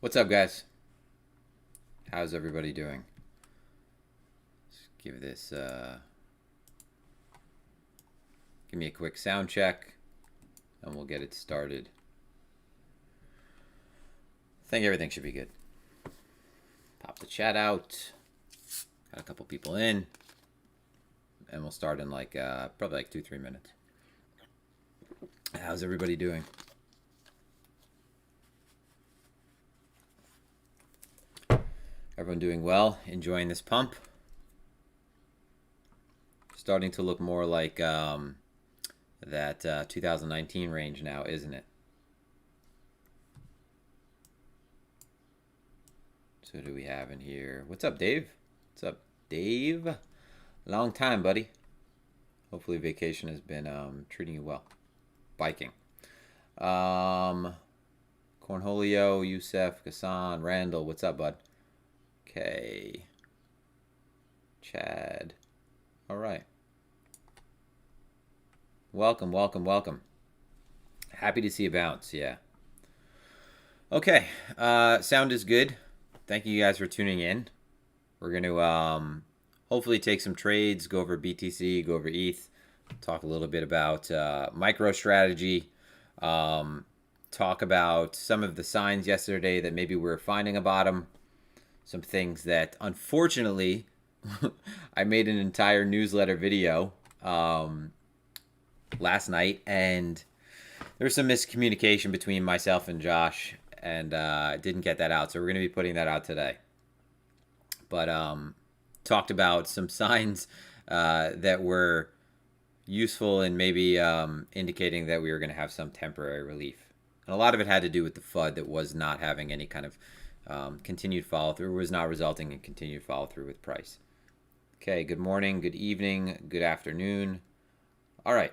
What's up, guys? How's everybody doing? Let's give this, give me a quick sound check, and we'll get it started. I think everything should be good. Pop the chat out. Got a couple people in, and we'll start in like probably like 2-3 minutes. How's everybody doing? Everyone doing well? Enjoying this pump? Starting to look more like that 2019 range now, isn't it? So who do we have in here? What's up, Dave? What's up, Dave? Long time, buddy. Hopefully vacation has been treating you well. Biking. Cornholio, Youssef, Gassan, Randall. What's up, bud? Okay. Chad. All right. Welcome, welcome, welcome. Happy to see a bounce, yeah. Okay, sound is good. Thank you guys for tuning in. We're going to hopefully take some trades, go over BTC, go over ETH, talk a little bit about micro strategy, talk about some of the signs yesterday that maybe we're finding a bottom, some things that unfortunately I made an entire newsletter video last night, and there was some miscommunication between myself and Josh, and didn't get that out. So we're going to be putting that out today. But talked about some signs that were useful in maybe indicating that we were going to have some temporary relief. And a lot of it had to do with the FUD that was not having any kind of continued follow through, was not resulting in continued follow through with price. Okay, good morning, good evening, good afternoon. All right.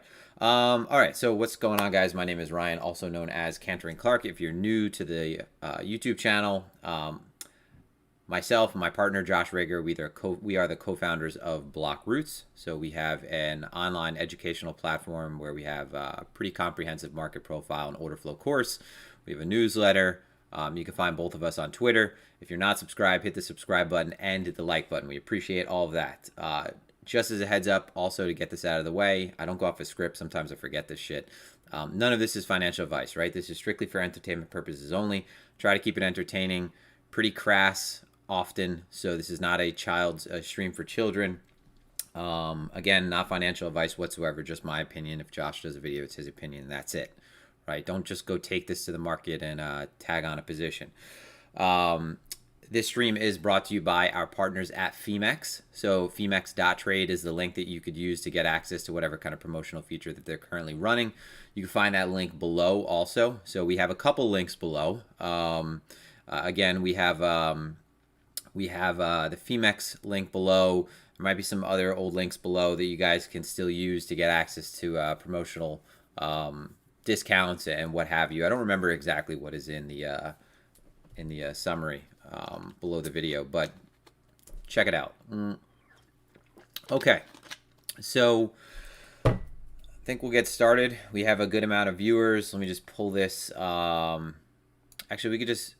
So what's going on, guys? My name is Ryan, also known as Cantering Clark. If you're new to the YouTube channel, myself and my partner Josh Rager, we are the co-founders of BlockRoots. So we have an online educational platform where we have a pretty comprehensive market profile and order flow course. We have a newsletter. You can find both of us on Twitter. If you're not subscribed, hit the subscribe button and hit the like button. We appreciate all of that. Just as a heads up, also to get this out of the way, I don't go off a script. Sometimes I forget this shit. None of this is financial advice, right? This is strictly for entertainment purposes only. Try to keep it entertaining, pretty crass often. So this is not a stream for children. Again, not financial advice whatsoever, just my opinion. If Josh does a video, it's his opinion. That's it, right? Don't just go take this to the market and tag on a position. This stream is brought to you by our partners at Phemex. So Phemex.trade is the link that you could use to get access to whatever kind of promotional feature that they're currently running. You can find that link below also. So we have a couple links below. Again, we have the Phemex link below. There might be some other old links below that you guys can still use to get access to promotional discounts and what have you. I don't remember exactly what is in the summary below the video, but check it out. Okay, so I think we'll get started. We have a good amount of viewers. Let me just pull this. Actually, we could just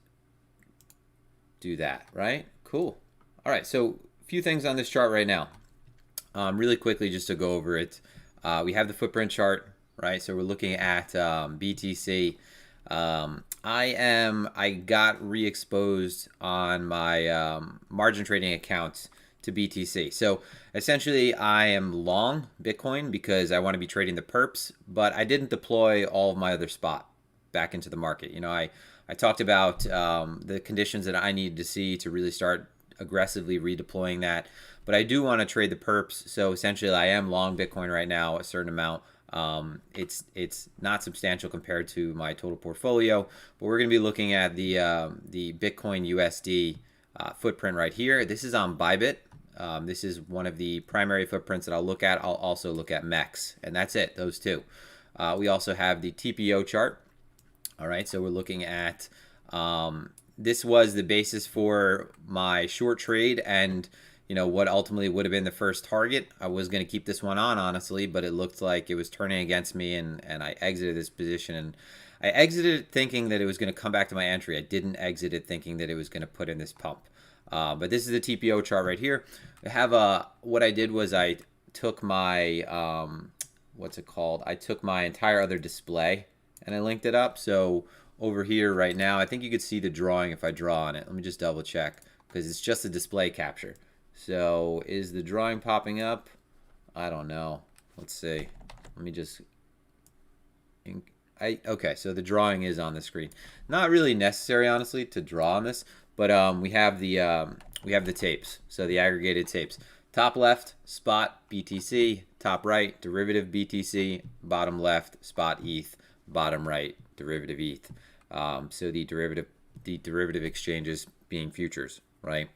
do that, right? Cool. All right, so a few things on this chart right now. Really quickly, just to go over it. We have the footprint chart, right? So we're looking at BTC. I got re-exposed on my margin trading account to BTC. So essentially I am long Bitcoin because I want to be trading the perps, but I didn't deploy all of my other spot back into the market. You know, I talked about the conditions that I needed to see to really start aggressively redeploying that, but I do want to trade the perps. So essentially I am long Bitcoin right now, a certain amount. It's not substantial compared to my total portfolio, but we're going to be looking at the Bitcoin USD footprint right here. This is on Bybit. This is one of the primary footprints that I'll look at. I'll also look at MEX, and that's it, those two. We also have the TPO chart. All right, so we're looking at this was the basis for my short trade, and you know, what ultimately would have been the first target. I was going to keep this one on, honestly, but it looked like it was turning against me, and I exited this position. And I exited thinking that it was going to come back to my entry. I didn't exit it thinking that it was going to put in this pump. But this is the TPO chart right here. I have what I did was I took my, what's it called? I took my entire other display and I linked it up. So over here right now, I think you could see the drawing if I draw on it. Let me just double check because it's just a display capture. So is the drawing popping up? I don't know. Let's see. Let me just... Okay, so the drawing is on the screen. Not really necessary, honestly, to draw on this, but we have the tapes. So the aggregated tapes. Top left, spot BTC. Top right, derivative BTC. Bottom left, spot ETH. Bottom right, derivative ETH. So the derivative exchanges being futures, right?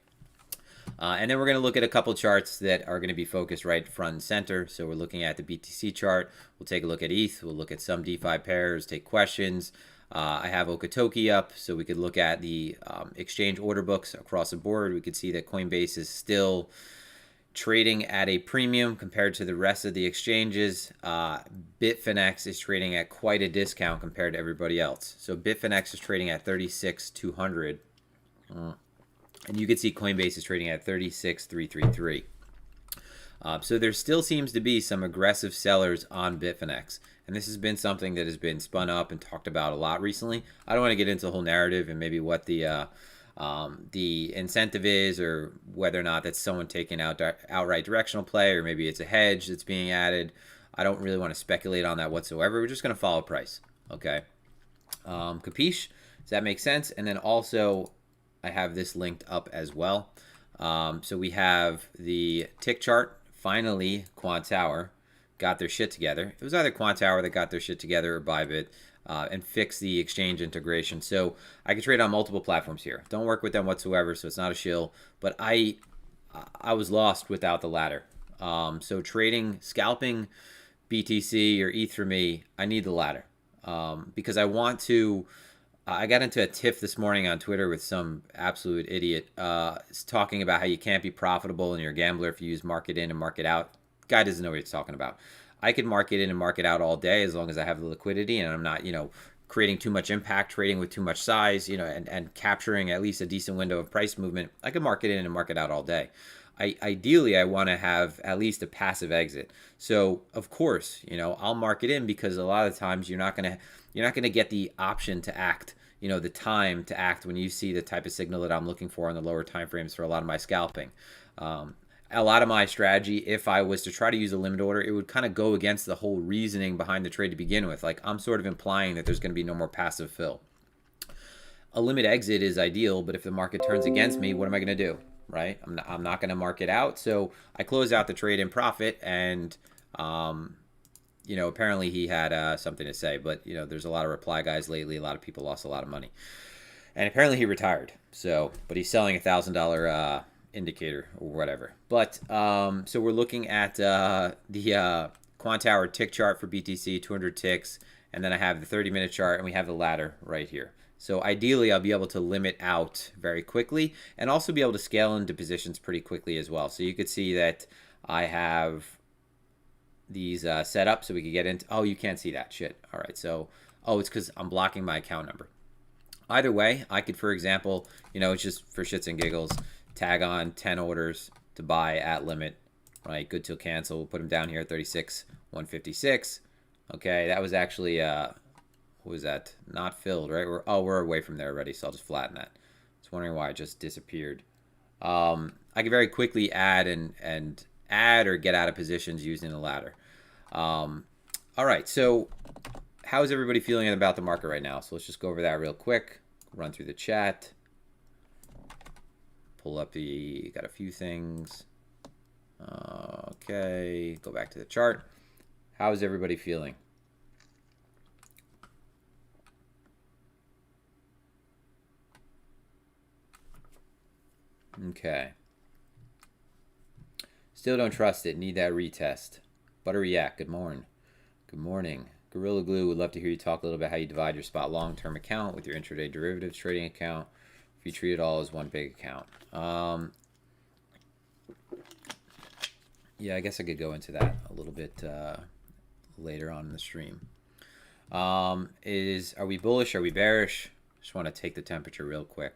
And then we're going to look at a couple charts that are going to be focused right front and center. So we're looking at the BTC chart. We'll take a look at ETH. We'll look at some DeFi pairs, take questions. I have Okotoki up, so we could look at the exchange order books across the board. We could see that Coinbase is still trading at a premium compared to the rest of the exchanges. Bitfinex is trading at quite a discount compared to everybody else. So Bitfinex is trading at 36,200. And you can see Coinbase is trading at 36,333. So there still seems to be some aggressive sellers on Bitfinex. And this has been something that has been spun up and talked about a lot recently. I don't want to get into the whole narrative and maybe what the incentive is, or whether or not that's someone taking out outright directional play, or maybe it's a hedge that's being added. I don't really want to speculate on that whatsoever. We're just going to follow price. Okay. Capiche? Does that make sense? And then also, I have this linked up as well. So we have the tick chart. Finally, Quant Tower got their shit together. It was either Quant Tower that got their shit together or Bybit and fixed the exchange integration. So I can trade on multiple platforms here. Don't work with them whatsoever, so it's not a shill. But I was lost without the ladder. So scalping BTC or ETH for me, I need the ladder because I want to... I got into a tiff this morning on Twitter with some absolute idiot talking about how you can't be profitable and you're a gambler if you use market in and market out. Guy doesn't know what he's talking about. I can market in and market out all day as long as I have the liquidity and I'm not, creating too much impact, trading with too much size, and capturing at least a decent window of price movement. I can market in and market out all day. Ideally, I want to have at least a passive exit. So of course, I'll market in because a lot of times you're not gonna get the option to act, the time to act when you see the type of signal that I'm looking for on the lower time frames for a lot of my scalping. A lot of my strategy, if I was to try to use a limit order, it would kind of go against the whole reasoning behind the trade to begin with. Like I'm sort of implying that there's going to be no more passive fill. A limit exit is ideal, but if the market turns against me, what am I going to do? Right? I'm not going to market out. So I close out the trade in profit and, apparently he had something to say, but, there's a lot of reply guys lately. A lot of people lost a lot of money. And apparently he retired. So, but he's selling $1,000 indicator or whatever. But, so we're looking at the Quant Tower tick chart for BTC, 200 ticks. And then I have the 30-minute chart and we have the ladder right here. So ideally, I'll be able to limit out very quickly and also be able to scale into positions pretty quickly as well. So you could see that I have these set up so we could get into... Oh, you can't see that. Shit. All right. So, it's because I'm blocking my account number. Either way, I could, for example, it's just for shits and giggles, tag on 10 orders to buy at limit, right? Good till cancel. We'll put them down here at 36,156. Okay, that was actually... what was that? Not filled, right? We're away from there already, so I'll just flatten that. I was wondering why it just disappeared. I can very quickly add and add or get out of positions using the ladder. All right, so how is everybody feeling about the market right now? So let's just go over that real quick. Run through the chat. Pull up got a few things. Okay, go back to the chart. How is everybody feeling? Okay. Still don't trust it. Need that retest. Buttery Yak, good morning. Good morning. Gorilla Glue, would love to hear you talk a little bit how you divide your spot long-term account with your intraday derivatives trading account. If you treat it all as one big account. Yeah, I guess I could go into that a little bit later on in the stream. Are we bullish? Are we bearish? Just want to take the temperature real quick.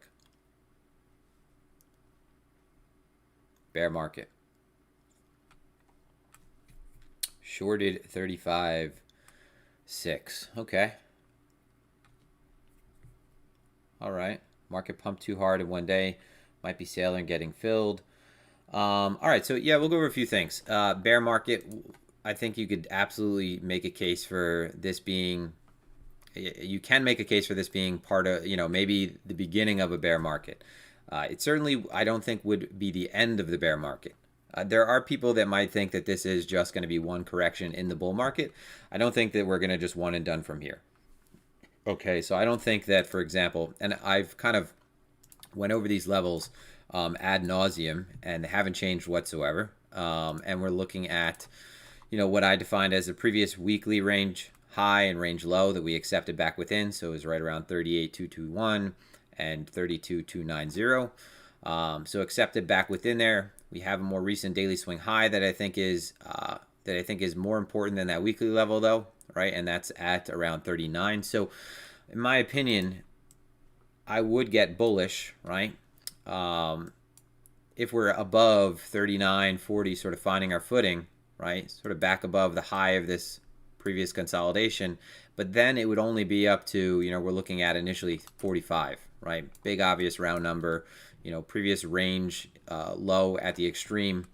Bear market. Shorted 35.6. Okay. All right. Market pumped too hard in one day. Might be sailing getting filled. All right. So yeah, we'll go over a few things. Bear market. I think you could absolutely make a case for this being. You can make a case for this being part of, maybe the beginning of a bear market. It certainly, I don't think, would be the end of the bear market. There are people that might think that this is just going to be one correction in the bull market. I don't think that we're going to just one and done from here. Okay, so I don't think that, for example, and I've kind of went over these levels ad nauseum and they haven't changed whatsoever. And we're looking at, what I defined as a previous weekly range high and range low that we accepted back within. So it was right around 38,221 and 32,290. So accepted back within there. We have a more recent daily swing high that I think is more important than that weekly level, though, right? And that's at around 39. So in my opinion, I would get bullish, right? If we're above 39, 40, sort of finding our footing, right? Sort of back above the high of this previous consolidation, but then it would only be up to, we're looking at initially 45, right? Big obvious round number, previous range low at the extreme.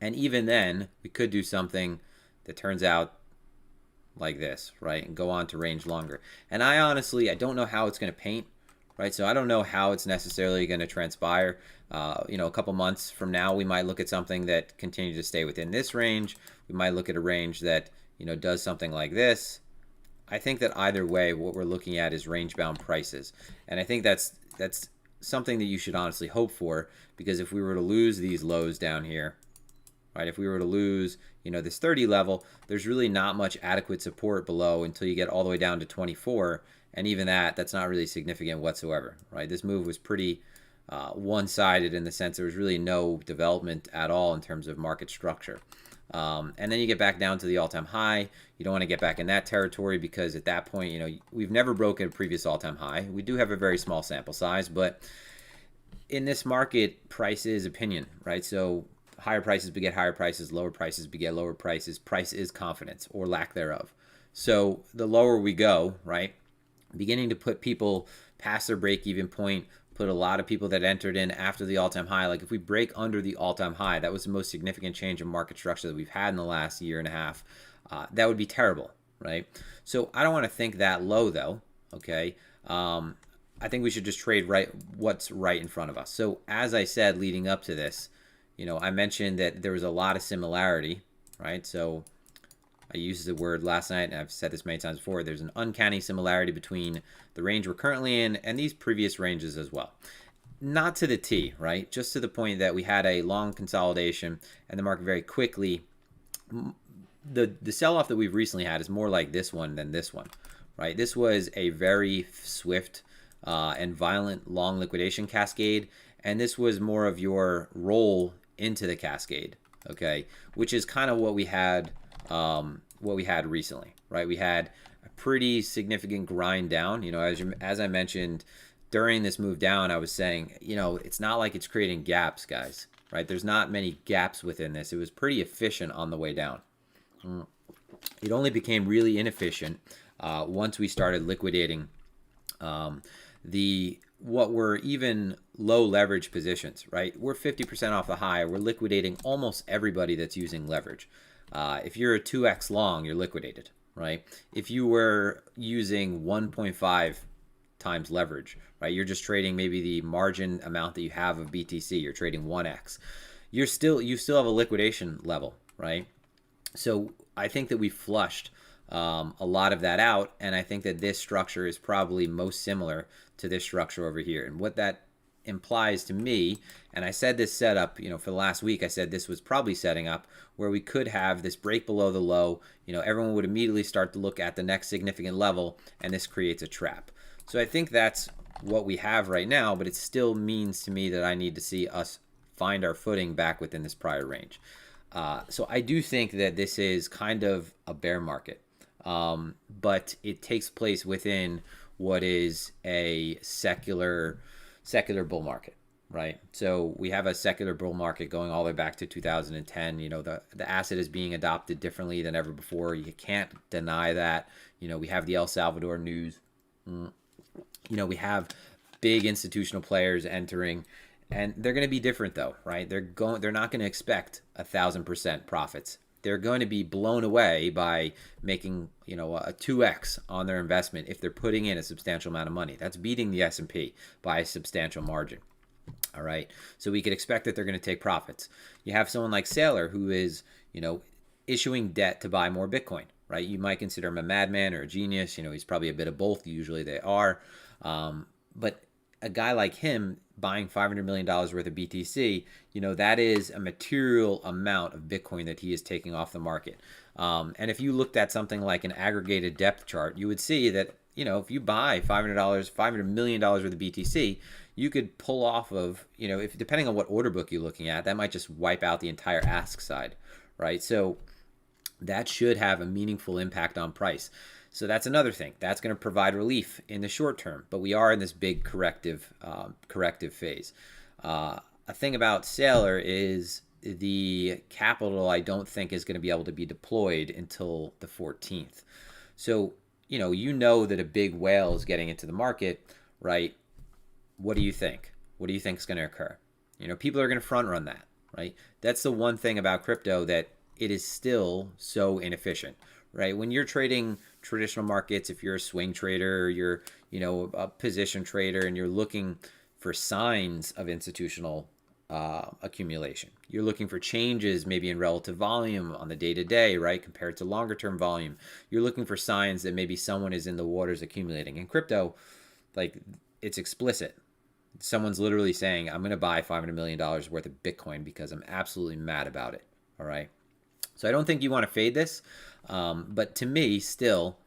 And even then we could do something that turns out like this, right? And go on to range longer. And I don't know how it's going to paint, right? So I don't know how it's necessarily going to transpire. A couple months from now, we might look at something that continues to stay within this range. We might look at a range that does something like this. I think that either way, what we're looking at is range-bound prices. And I think that's something that you should honestly hope for, because if we were to lose these lows down here, right, if we were to lose, this 30 level, there's really not much adequate support below until you get all the way down to 24. And even that's not really significant whatsoever, right? This move was pretty one-sided in the sense there was really no development at all in terms of market structure. And then you get back down to the all-time high. You don't want to get back in that territory because at that point, we've never broken a previous all-time high. We do have a very small sample size, but in this market, price is opinion, right? So higher prices beget higher prices, lower prices beget lower prices. Price is confidence or lack thereof. So the lower we go, right, beginning to put people past their break-even point, put a lot of people that entered in after the all-time high. Like if we break under the all-time high, that was the most significant change in market structure that we've had in the last year and a half. That would be terrible, right? So I don't want to think that low though, okay? I think we should just trade what's right in front of us. So as I said, leading up to this, I mentioned that there was a lot of similarity, right? So I used the word last night, and I've said this many times before, there's an uncanny similarity between the range we're currently in and these previous ranges as well. Not to the T, right? Just to the point that we had a long consolidation and the market very quickly. The sell-off that we've recently had is more like this one than this one, right? This was a very swift and violent long liquidation cascade, and this was more of your roll into the cascade, okay? Which is kind of what we had recently, right? We had a pretty significant grind down. As I mentioned during this move down, I was saying, it's not like it's creating gaps, guys, right? There's not many gaps within this. It was pretty efficient on the way down. It only became really inefficient once we started liquidating what were even low leverage positions, right? We're 50% off the high. We're liquidating almost everybody that's using leverage. If you're a 2x long, you're liquidated, right? If you were using 1.5 times leverage, right? You're just trading maybe the margin amount that you have of BTC. You're trading 1x. You still have a liquidation level, right? So I think that we flushed a lot of that out, and I think that this structure is probably most similar to this structure over here. And what that implies to me, and I said this setup, for the last week, I said this was probably setting up where we could have this break below the low. Everyone would immediately start to look at the next significant level, and this creates a trap. So I think that's what we have right now, but it still means to me that I need to see us find our footing back within this prior range. So I do think that this is kind of a bear market, but it takes place within what is a secular bull market, right? So we have a secular bull market going all the way back to 2010. The asset is being adopted differently than ever before. You can't deny that. We have the El Salvador news. We have big institutional players entering, and they're going to be different though, right? They're not going to expect 1,000% profits. They're going to be blown away by making a 2x on their investment if they're putting in a substantial amount of money. That's beating the S&P by a substantial margin. All right, so we could expect that they're going to take profits. You have someone like Saylor who is issuing debt to buy more Bitcoin, right? You might consider him a madman or a genius. He's probably a bit of both. Usually they are. But a guy like him buying $500 million worth of BTC, that is a material amount of Bitcoin that he is taking off the market. And if you looked at something like an aggregated depth chart, you would see that, if you buy $500 million worth of BTC, you could pull off of, if depending on what order book you're looking at, that might just wipe out the entire ask side, right? So that should have a meaningful impact on price. So that's another thing. That's going to provide relief in the short term, but we are in this big corrective phase. A thing about Saylor is the capital I don't think is going to be able to be deployed until the 14th. So, that a big whale is getting into the market, right? What do you think? What do you think is going to occur? People are going to front run that, right? That's the one thing about crypto, that it is still so inefficient, right? When you're trading traditional markets, if you're a swing trader or you're, a position trader and you're looking for signs of institutional accumulation, you're looking for changes maybe in relative volume on the day-to-day, right, compared to longer-term volume. You're looking for signs that maybe someone is in the waters accumulating. In crypto, like, it's explicit. Someone's literally saying, I'm going to buy $500 million worth of Bitcoin because I'm absolutely mad about it, all right? So I don't think you want to fade this, but to me, still,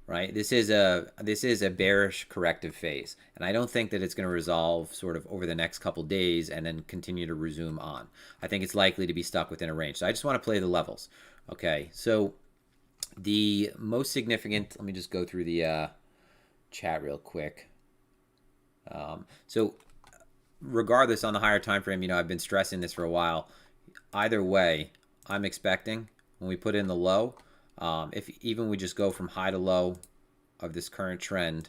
right, this is a bearish corrective phase, and I don't think that it's going to resolve sort of over the next couple days and then continue to resume on. I think it's likely to be stuck within a range. So I just want to play the levels. Okay, so the most significant, let me just go through the chat real quick. So regardless, on the higher time frame, I've been stressing this for a while. Either way, I'm expecting when we put in the low, if even we just go from high to low of this current trend,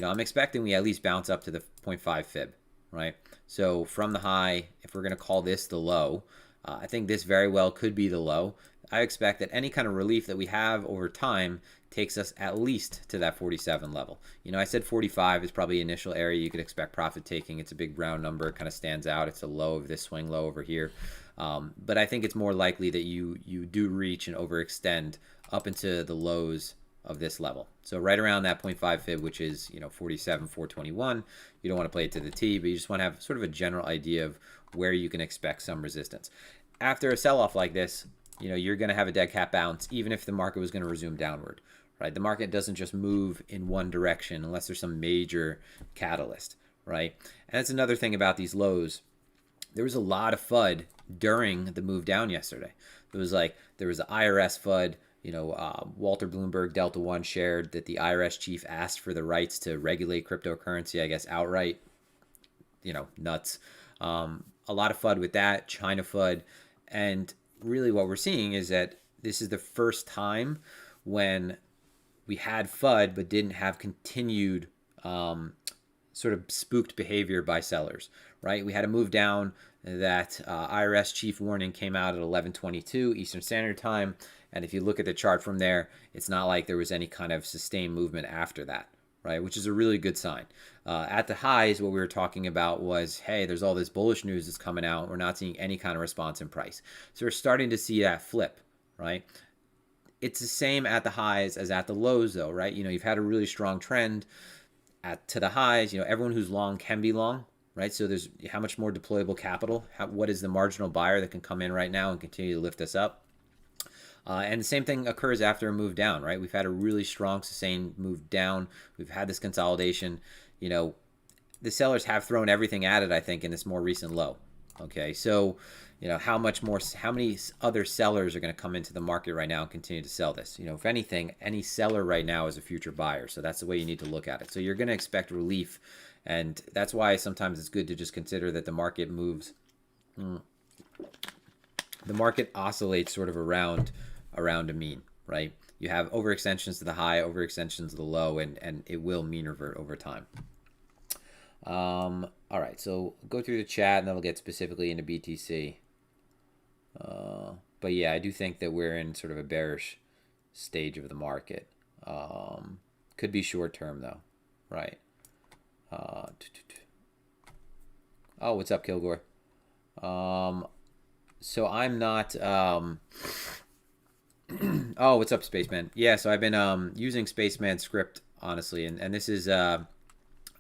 I'm expecting we at least bounce up to the 0.5 fib, right? So from the high, if we're going to call this the low, I think this very well could be the low. I expect that any kind of relief that we have over time takes us at least to that 47 level. I said 45 is probably the initial area you could expect profit taking. It's a big round number. It kind of stands out. It's a low of this swing low over here. But I think it's more likely that you do reach and overextend up into the lows of this level. So right around that 0.5 fib, which is 47,421. You don't want to play it to the T, but you just want to have sort of a general idea of where you can expect some resistance. After a sell-off like this, you're going to have a dead cat bounce, even if the market was going to resume downward, right? The market doesn't just move in one direction unless there's some major catalyst, right? And that's another thing about these lows. There was a lot of FUD during the move down yesterday. There was the IRS FUD. Walter Bloomberg, Delta One, shared that the IRS chief asked for the rights to regulate cryptocurrency, I guess outright. Nuts. A lot of FUD with that, China FUD. And really what we're seeing is that this is the first time when we had FUD but didn't have continued sort of spooked behavior by sellers, right? We had a move down. That IRS chief warning came out at 11:22 Eastern Standard Time. And if you look at the chart from there, it's not like there was any kind of sustained movement after that, right? Which is a really good sign. At the highs, what we were talking about was, hey, there's all this bullish news that's coming out. We're not seeing any kind of response in price. So we're starting to see that flip, right? It's the same at the highs as at the lows, though, right? You've had a really strong trend to the highs. Everyone who's long can be long, right? So there's how much more deployable capital? What is the marginal buyer that can come in right now and continue to lift us up? And the same thing occurs after a move down, right? We've had a really strong, sustained move down. We've had this consolidation. The sellers have thrown everything at it, I think, in this more recent low, Okay, so how many other sellers are going to come into the market right now and continue to sell this? If anything, any seller right now is a future buyer. So that's the way you need to look at it. So you're going to expect relief, and that's why sometimes it's good to just consider that the market moves. The market oscillates sort of around a mean, right? You have overextensions to the high, overextensions to the low, and it will mean revert over time. All right, so go through the chat and then we'll get specifically into BTC. But yeah, I do think that we're in sort of a bearish stage of the market. Could be short term though, right? Oh, what's up, Kilgore? So I'm not. Oh, what's up, Spaceman? Yeah, so I've been using Spaceman script honestly, and this is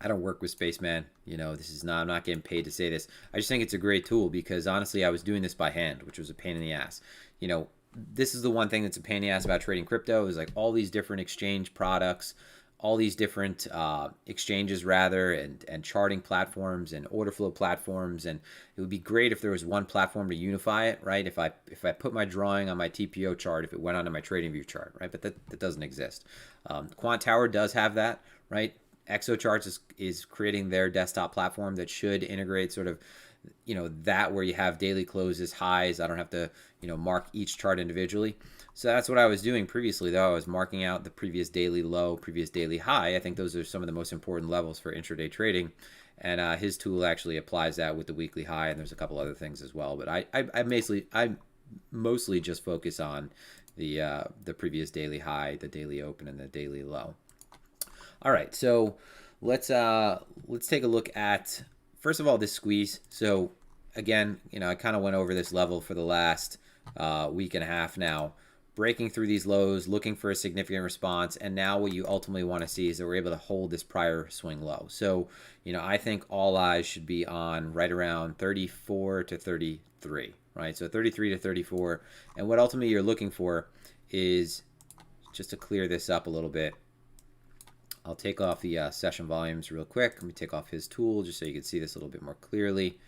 I don't work with Spaceman. This is not. I'm not getting paid to say this. I just think it's a great tool because honestly, I was doing this by hand, which was a pain in the ass. This is the one thing that's a pain in the ass about trading crypto is like all these different exchange products, all these different exchanges rather, and charting platforms and order flow platforms. And it would be great if there was one platform to unify it, right? If I put my drawing on my TPO chart, if it went onto my TradingView chart, right? But that doesn't exist. Quant Tower does have that, right? ExoCharts is creating their desktop platform that should integrate sort of, that where you have daily closes, highs. I don't have to, mark each chart individually. So that's what I was doing previously, though. I was marking out the previous daily low, previous daily high. I think those are some of the most important levels for intraday trading. And his tool actually applies that with the weekly high, and there's a couple other things as well. But I mostly just focus on the previous daily high, the daily open, and the daily low. All right, so let's take a look at, first of all, this squeeze. So again, I kind of went over this level for the last week and a half now, breaking through these lows, looking for a significant response, and now what you ultimately want to see is that we're able to hold this prior swing low. So, I think all eyes should be on right around 34 to 33, right? So 33 to 34, and what ultimately you're looking for is, just to clear this up a little bit, I'll take off the session volumes real quick. Let me take off his tool just so you can see this a little bit more clearly.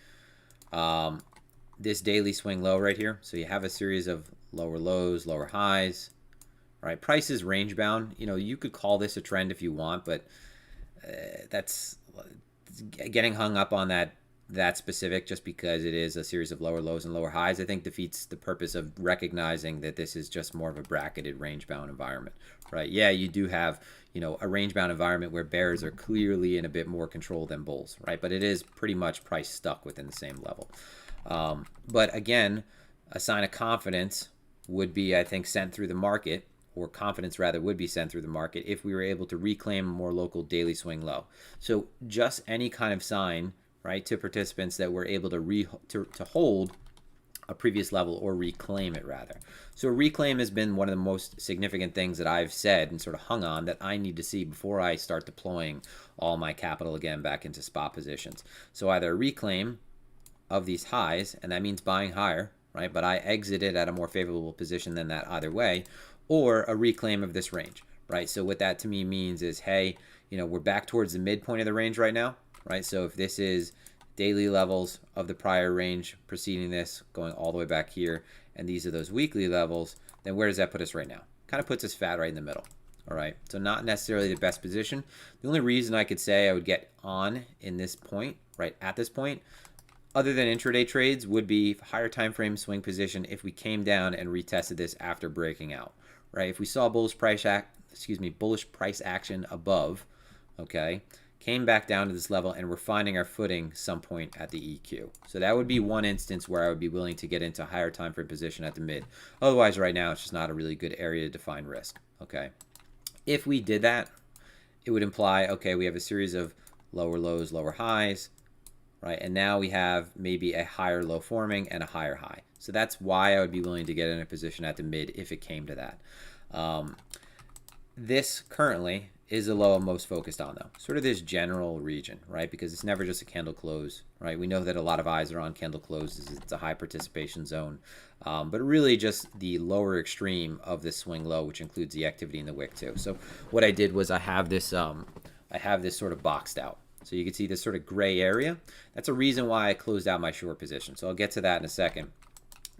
This daily swing low right here. So you have a series of lower lows, lower highs, right? Price is range bound. You could call this a trend if you want, but that's getting hung up on that specific just because it is a series of lower lows and lower highs, I think defeats the purpose of recognizing that this is just more of a bracketed range bound environment, right? Yeah, you do have, a range bound environment where bears are clearly in a bit more control than bulls, right? But it is pretty much price stuck within the same level. But again, a sign of confidence would be, I think, sent through the market, or confidence rather would be sent through the market if we were able to reclaim a more local daily swing low. So just any kind of sign, right, to participants that we're able to hold a previous level or reclaim it rather. So reclaim has been one of the most significant things that I've said and sort of hung on that I need to see before I start deploying all my capital again back into spot positions. So either a reclaim of these highs, and that means buying higher, right? But I exited at a more favorable position than that either way, or a reclaim of this range, right? So what that to me means is, hey, we're back towards the midpoint of the range right now, right? So if this is daily levels of the prior range preceding this, going all the way back here, and these are those weekly levels, then where does that put us right now? Kind of puts us fat right in the middle, all right? So not necessarily the best position. The only reason I could say I would get on in this point, right at this point, other than intraday trades, would be higher time frame swing position if we came down and retested this after breaking out, right? If we saw bullish price action above, okay, came back down to this level, and we're finding our footing some point at the EQ. So that would be one instance where I would be willing to get into a higher time frame position at the mid. Otherwise, right now, it's just not a really good area to define risk, okay? If we did that, it would imply, okay, we have a series of lower lows, lower highs, right? And now we have maybe a higher low forming and a higher high. So that's why I would be willing to get in a position at the mid if it came to that. This currently is the low I'm most focused on, though. Sort of this general region, right? Because it's never just a candle close, right? We know that a lot of eyes are on candle closes. It's a high participation zone. But really just the lower extreme of this swing low, which includes the activity in the wick too. So what I did was I have this sort of boxed out. So you can see this sort of gray area. That's a reason why I closed out my short position. So I'll get to that in a second.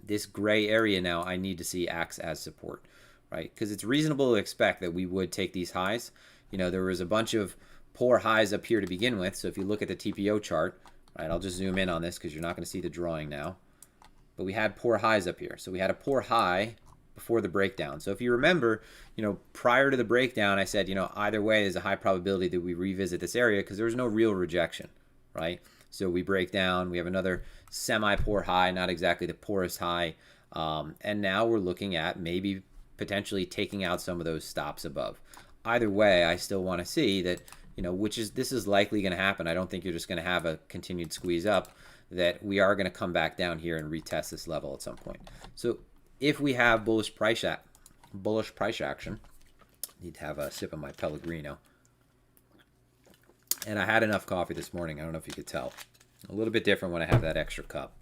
This gray area now I need to see acts as support, right? Because it's reasonable to expect that we would take these highs. You know, there was a bunch of poor highs up here to begin with. So if you look at the TPO chart, right, I'll just zoom in on this because you're not going to see the drawing now. But we had poor highs up here. So we had a poor high before the breakdown. So if you remember, you know, prior to the breakdown, I said, you know, either way, there's a high probability that we revisit this area because there was no real rejection, right? So we break down, we have another semi-poor high, not exactly the poorest high. And now we're looking at maybe potentially taking out some of those stops above. Either way, I still want to see that, you know, this is likely going to happen. I don't think you're just going to have a continued squeeze up, that we are going to come back down here and retest this level at some point. So if we have bullish price action, need to have a sip of my Pellegrino. And I had enough coffee this morning. I don't know if you could tell. A little bit different when I have that extra cup.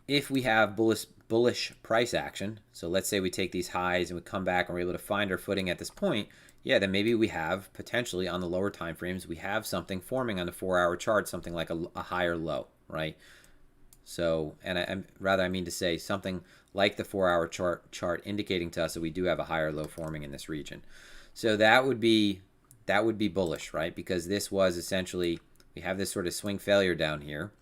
If we have bullish price action, so let's say we take these highs and we come back and we're able to find our footing at this point, yeah, then maybe we have potentially on the lower time frames, we have something forming on the 4-hour chart, something like a higher low, right? So, and I mean to say something like the 4-hour chart indicating to us that we do have a higher low forming in this region. So that would be bullish, right? Because this was essentially, we have this sort of swing failure down here.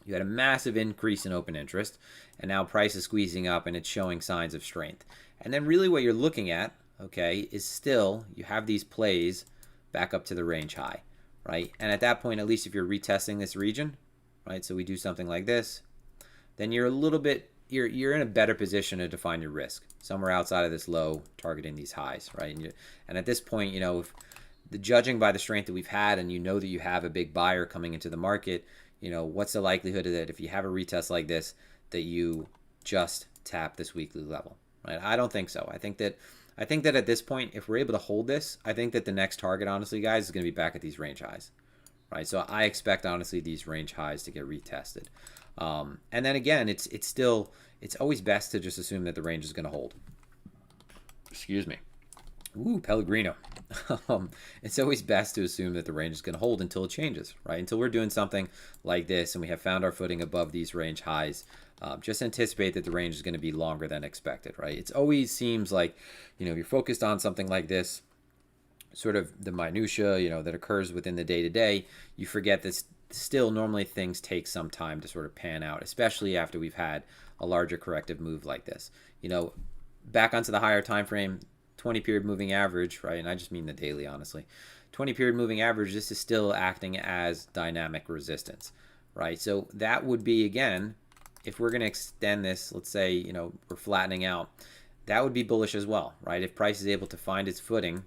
You had a massive increase in open interest, and now price is squeezing up and it's showing signs of strength. And then really what you're looking at, okay, is still you have these plays back up to the range high, right? And at that point, at least if you're retesting this region, right, so we do something like this, then you're a little bit, you're in a better position to define your risk somewhere outside of this low, targeting these highs, right? And at this point, you know, if judging by the strength that we've had, and you know that you have a big buyer coming into the market, you know, what's the likelihood of that if you have a retest like this, that you just tap this weekly level, right? I don't think so. I think that at this point, if we're able to hold this, I think that the next target, honestly, guys, is going to be back at these range highs, right? So I expect, honestly, these range highs to get retested. And then again, it's always best to just assume that the range is going to hold. Excuse me. Ooh, Pellegrino. It's always best to assume that the range is going to hold until it changes, right? Until we're doing something like this and we have found our footing above these range highs. Just anticipate that the range is going to be longer than expected, right? It always seems like, you know, you're focused on something like this, sort of the minutia, you know, that occurs within the day-to-day. You forget that still normally things take some time to sort of pan out, especially after we've had a larger corrective move like this. You know, back onto the higher time frame, 20-period moving average, right? And I just mean the daily, honestly. 20-period moving average, this is still acting as dynamic resistance, right? So that would be, again, if we're going to extend this, let's say, you know, we're flattening out, that would be bullish as well, right? If price is able to find its footing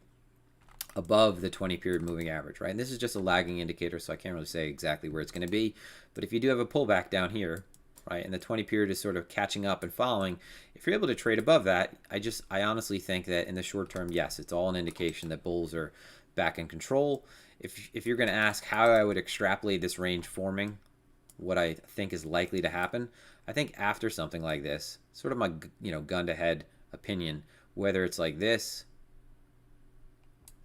above the 20-period moving average, right? And this is just a lagging indicator, so I can't really say exactly where it's going to be. But if you do have a pullback down here, right, and the 20-period is sort of catching up and following, if you're able to trade above that, I honestly think that in the short term, yes, it's all an indication that bulls are back in control. If you're going to ask how I would extrapolate this range forming, what I think is likely to happen, I think after something like this, sort of my, you know, gun to head opinion, whether it's like this,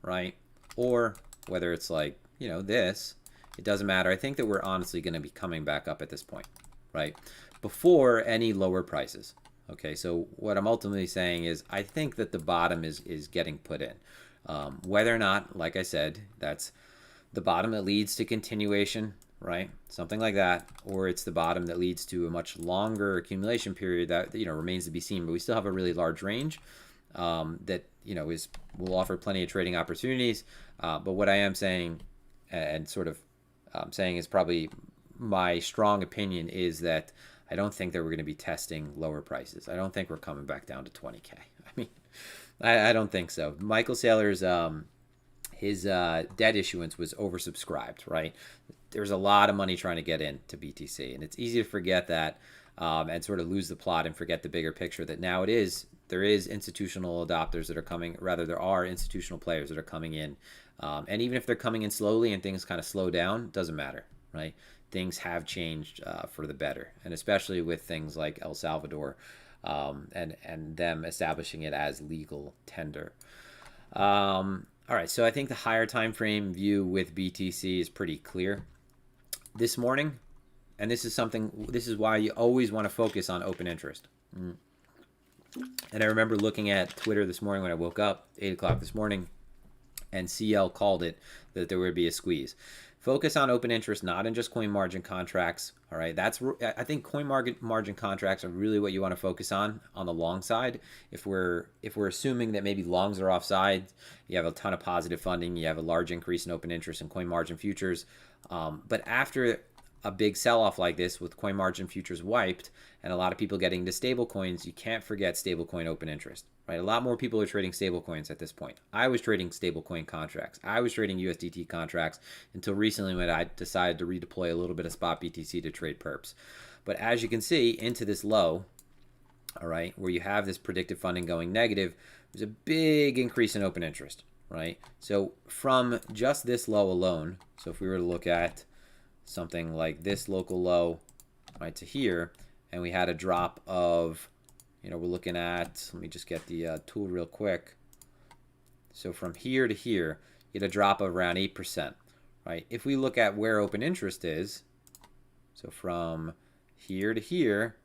right, or whether it's like, you know, this, it doesn't matter. I think that we're honestly going to be coming back up at this point, right, before any lower prices. Okay, so what I'm ultimately saying is I think that the bottom is getting put in. Whether or not, like I said, that's the bottom that leads to continuation, right, something like that, or it's the bottom that leads to a much longer accumulation period that, you know, remains to be seen. But we still have a really large range that, you know, will offer plenty of trading opportunities. But what I am saying, and sort of saying, is probably my strong opinion, is that I don't think that we're going to be testing lower prices. I don't think we're coming back down to 20K. I mean, I don't think so. Michael Saylor's his debt issuance was oversubscribed, right? There's a lot of money trying to get into BTC, and it's easy to forget that and sort of lose the plot and forget the bigger picture that now there is institutional adopters that are coming, rather there are institutional players that are coming in. And even if they're coming in slowly and things kind of slow down, doesn't matter, right? Things have changed for the better, and especially with things like El Salvador and them establishing it as legal tender. All All right, so I think the higher time frame view with BTC is pretty clear. This morning, and this is why you always want to focus on open interest. And I remember looking at Twitter this morning when I woke up, 8 o'clock this morning, and CL called it that there would be a squeeze. Focus on open interest, not in just coin margin contracts. All right, I think coin margin contracts are really what you want to focus on the long side. If we're assuming that maybe longs are offside, you have a ton of positive funding, you have a large increase in open interest in coin margin futures. But after a big sell-off like this with coin margin futures wiped and a lot of people getting into stable coins, you can't forget stablecoin open interest, right? A lot more people are trading stable coins at this point. I was trading stablecoin contracts. I was trading USDT contracts until recently when I decided to redeploy a little bit of spot BTC to trade perps. But as you can see, into this low, all right, where you have this predictive funding going negative, there's a big increase in open interest, right? So from just this low alone, so if we were to look at something like this local low right to here, and we had a drop of, we're looking at, let me just get the tool real quick. So from here to here, you get a drop of around 8%, right? If we look at where open interest is, so from here to here,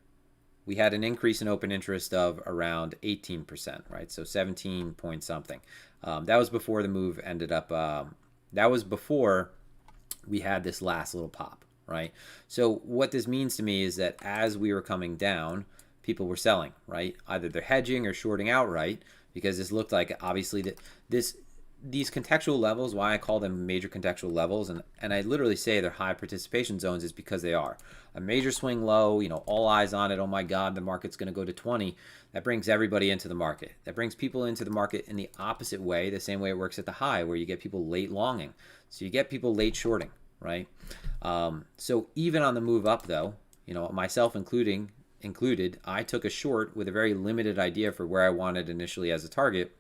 we had an increase in open interest of around 18%, right? So 17 point something. That was before the move ended up, that was before we had this last little pop, right? So what this means to me is that as we were coming down, people were selling, right? Either they're hedging or shorting outright, because this looked like, obviously, that these contextual levels, why I call them major contextual levels, and I literally say they're high participation zones, is because they are. A major swing low, all eyes on it, oh my God, the market's going to go to 20. That brings everybody into the market. That brings people into the market in the opposite way, the same way it works at the high, where you get people late longing. So you get people late shorting, right? So even on the move up, though, myself included, I took a short with a very limited idea for where I wanted initially as a target,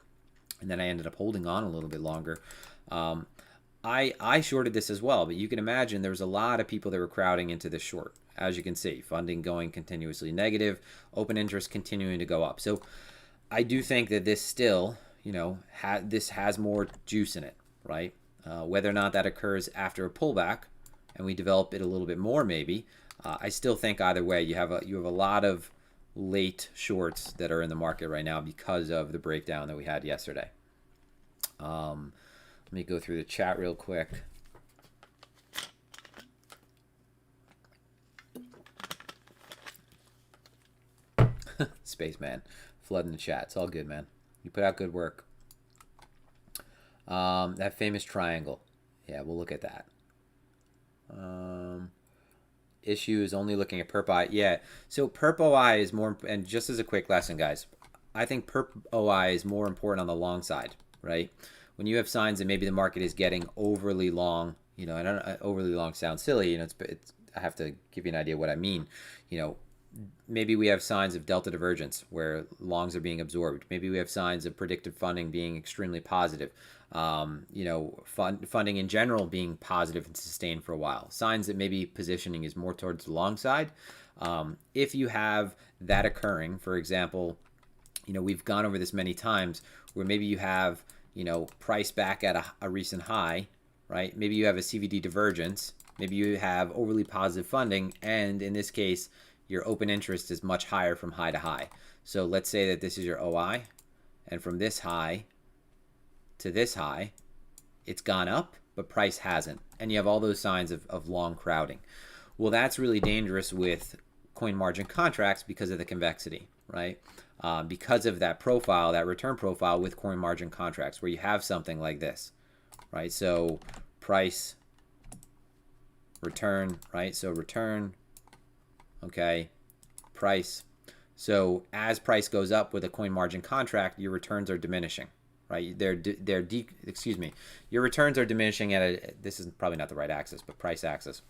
and then I ended up holding on a little bit longer. I shorted this as well, but you can imagine there was a lot of people that were crowding into this short. As you can see, funding going continuously negative, open interest continuing to go up. So I do think that this still, this has more juice in it, right? Whether or not that occurs after a pullback and we develop it a little bit more, maybe, I still think either way you have a lot of late shorts that are in the market right now because of the breakdown that we had yesterday. Let me go through the chat real quick. Spaceman, flooding the chat. It's all good, man. You put out good work. That famous triangle. Yeah, we'll look at that. Issue is only looking at perp OI. Yeah, so perp OI is more, and just as a quick lesson, guys, I think perp OI is more important on the long side, right? When you have signs that maybe the market is getting overly long, I don't know, overly long sounds silly, I have to give you an idea what I mean. Maybe we have signs of delta divergence where longs are being absorbed. Maybe we have signs of predictive funding being extremely positive. Funding in general being positive and sustained for a while. Signs that maybe positioning is more towards the long side. If you have that occurring, for example, we've gone over this many times where maybe you have, price back at a recent high, right? Maybe you have a CVD divergence. Maybe you have overly positive funding. And in this case, your open interest is much higher from high to high. So let's say that this is your OI, and from this high to this high, it's gone up, but price hasn't. And you have all those signs of long crowding. Well, that's really dangerous with coin margin contracts because of the convexity, right? Because of that profile, that return profile with coin margin contracts, where you have something like this, right? So price, return, right? So return, okay, price. So as price goes up with a coin margin contract, your returns are diminishing, right? Your returns are diminishing at this is probably not the right axis, but price axis.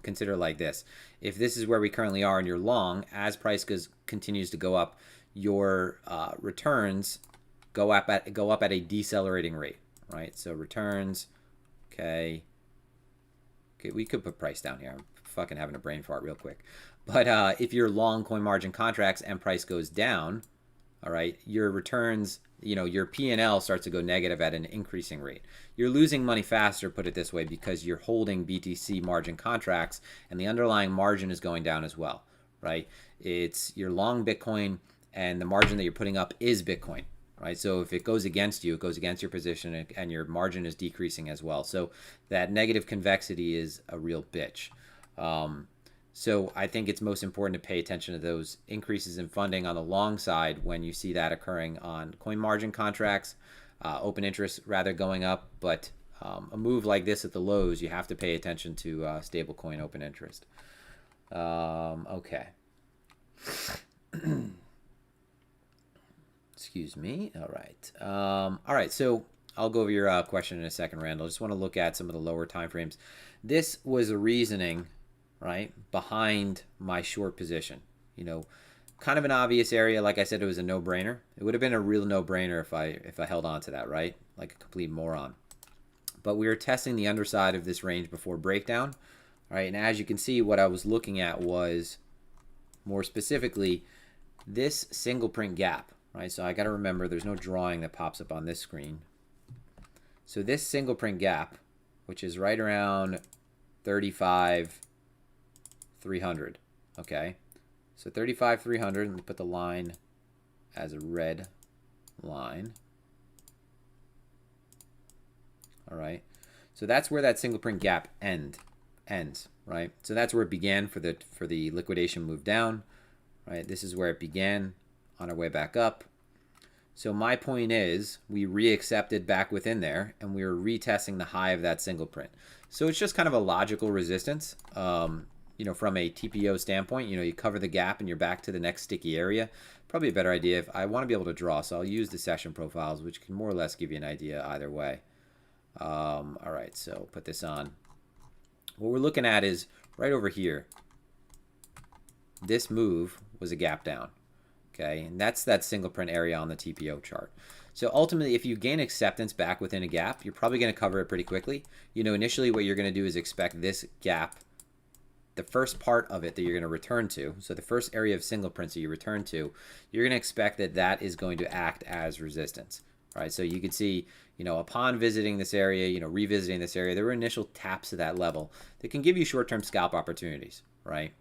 Consider it like this. If this is where we currently are and you're long, as price continues to go up, your returns go up at a decelerating rate, right? So returns, okay, we could put price down here. I'm fucking having a brain fart real quick. But if you're long coin margin contracts and price goes down, all right, your returns your P&L starts to go negative at an increasing rate. You're losing money faster, put it this way, because you're holding BTC margin contracts and the underlying margin is going down as well, right? You're long Bitcoin and the margin that you're putting up is Bitcoin, right? So if it goes against you, it goes against your position and your margin is decreasing as well. So that negative convexity is a real bitch. So I think it's most important to pay attention to those increases in funding on the long side when you see that occurring on coin margin contracts, open interest rather going up. But a move like this at the lows, you have to pay attention to stablecoin open interest. Okay. Excuse me. All right. All right. So I'll go over your question in a second, Randall. I just want to look at some of the lower time frames. This was a reasoning, right, behind my short position. Kind of an obvious area. Like I said, it was a no-brainer. It would have been a real no-brainer if I held on to that, right? Like a complete moron. But we were testing the underside of this range before breakdown, right? And as you can see, what I was looking at was more specifically this single print gap, right? So I got to remember there's no drawing that pops up on this screen. So this single print gap, which is right around 35,300, okay? So 35,300, let me put the line as a red line. All right, so that's where that single print gap ends, right? So that's where it began for the liquidation move down, right? This is where it began on our way back up. So my point is we reaccepted back within there and we were retesting the high of that single print. So it's just kind of a logical resistance. From a TPO standpoint, you cover the gap and you're back to the next sticky area. Probably a better idea if I want to be able to draw. So I'll use the session profiles, which can more or less give you an idea either way. All right, so put this on. What we're looking at is right over here. This move was a gap down. Okay, and that's that single print area on the TPO chart. So ultimately, if you gain acceptance back within a gap, you're probably going to cover it pretty quickly. Initially what you're going to do is expect this gap, the first part of it that you're going to return to, so the first area of single prints that you return to, you're going to expect that is going to act as resistance. Right, so you can see, upon visiting this area, revisiting this area, there were initial taps to that level that can give you short-term scalp opportunities, right?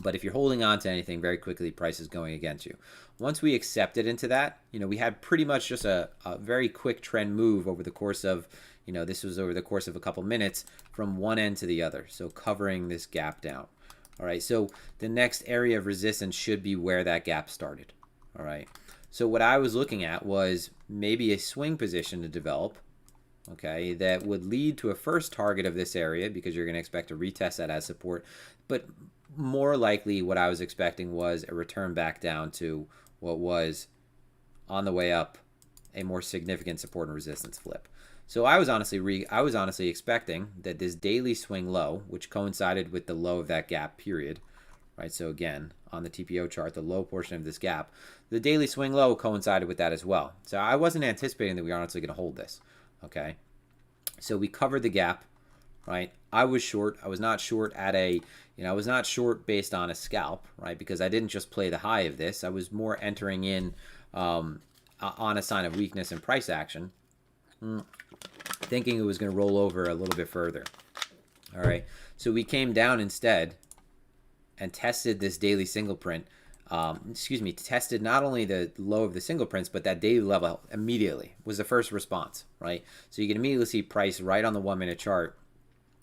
But if you're holding on to anything, very quickly, price is going against you. Once we accepted into that, we had pretty much just a very quick trend move over the course of, this was over the course of a couple minutes from one end to the other. So covering this gap down. All right, so the next area of resistance should be where that gap started. All right, so what I was looking at was maybe a swing position to develop, okay, that would lead to a first target of this area because you're going to expect to retest that as support. But more likely what I was expecting was a return back down to what was on the way up a more significant support and resistance flip. So I was honestly expecting that this daily swing low, which coincided with the low of that gap period, right? So again, on the TPO chart, the low portion of this gap, the daily swing low coincided with that as well. So I wasn't anticipating that we were honestly going to hold this, okay? So we covered the gap, right? I was short. I was not short at I was not short based on a scalp, right? Because I didn't just play the high of this. I was more entering in on a sign of weakness and price action, thinking it was going to roll over a little bit further. All right. So we came down instead and tested this daily single print. Tested not only the low of the single prints, but that daily level immediately was the first response, right? So you can immediately see price right on the 1 minute chart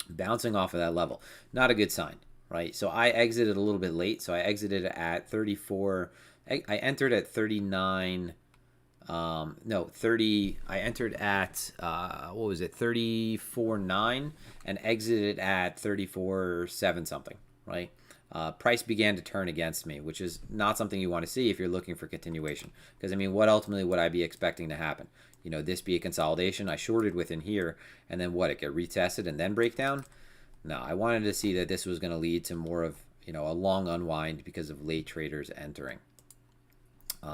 bouncing off of that level. Not a good sign, right? So I exited a little bit late. So I exited at 34. I entered at 39. I entered at, 34.9 and exited at 34.7 something, right? Price began to turn against me, which is not something you want to see if you're looking for continuation. Because, what ultimately would I be expecting to happen? This be a consolidation. I shorted within here, and then it get retested and then break down? No, I wanted to see that this was going to lead to more of, a long unwind because of late traders entering.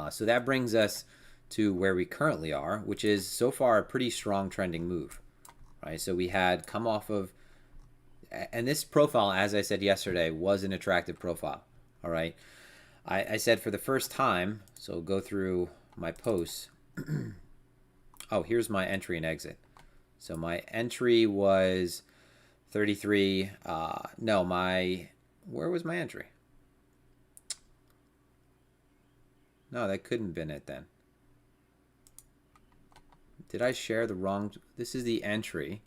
So that brings us to where we currently are, which is so far a pretty strong trending move, right? So we had come off of, and this profile, as I said yesterday, was an attractive profile, all right? I said for the first time, so go through my posts, Oh, here's my entry and exit. So my entry was 33. No, where was my entry? No, that couldn't have been it then. Did I share the wrong? This is the entry,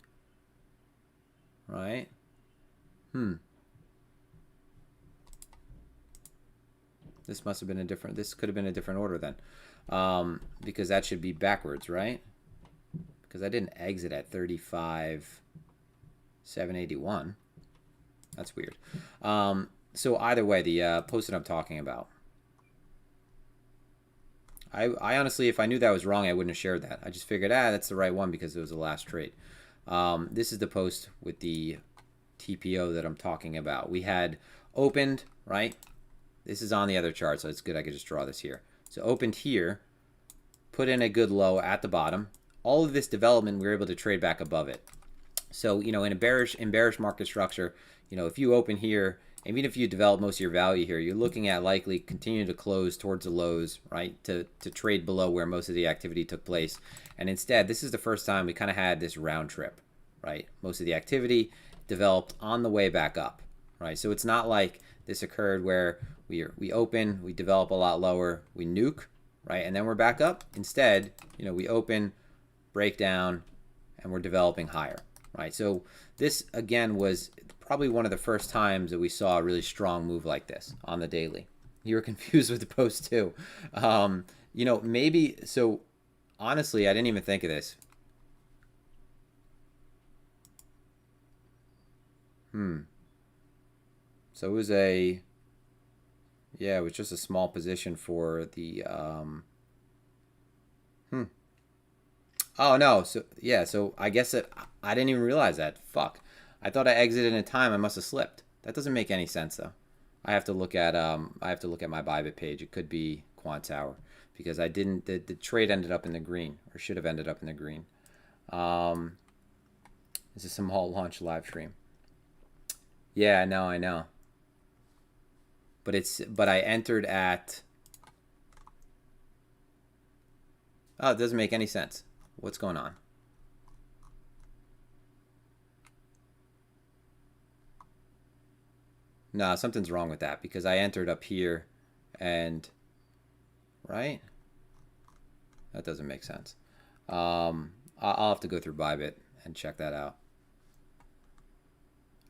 right? This must have been a different, this could have been a different order then. Because that should be backwards, right? Because I didn't exit at 35,781. That's weird. So either way, the post that I'm talking about, I honestly, if I knew that was wrong, I wouldn't have shared that. I just figured, that's the right one because it was the last trade. This is the post with the TPO that I'm talking about. We had opened, right? This is on the other chart, so it's good I could just draw this here. So opened here, put in a good low at the bottom. All of this development, we were able to trade back above it. So, in a bearish market structure, if you open here, even if you develop most of your value here, you're looking at likely continuing to close towards the lows, right? To trade below where most of the activity took place. And instead, this is the first time we kind of had this round trip, right? Most of the activity developed on the way back up, right? So it's not like this occurred where we open, we develop a lot lower, we nuke, right? And then we're back up. Instead, we open, break down, and we're developing higher, right? So this, again, was probably one of the first times that we saw a really strong move like this on the daily. You were confused with the post too. Maybe, so honestly, I didn't even think of this. So it was it was just a small position for the, Oh, no. So I guess I didn't even realize that. Fuck. I thought I exited in time. I must have slipped. That doesn't make any sense though. I have to look at my Bybit page. It could be Quant Tower because I didn't. The trade ended up in the green, or should have ended up in the green. This is some whole launch live stream. Yeah, no, I know. But I entered at. Oh, it doesn't make any sense. What's going on? No, something's wrong with that because I entered up here and, right? That doesn't make sense. I'll have to go through Bybit and check that out.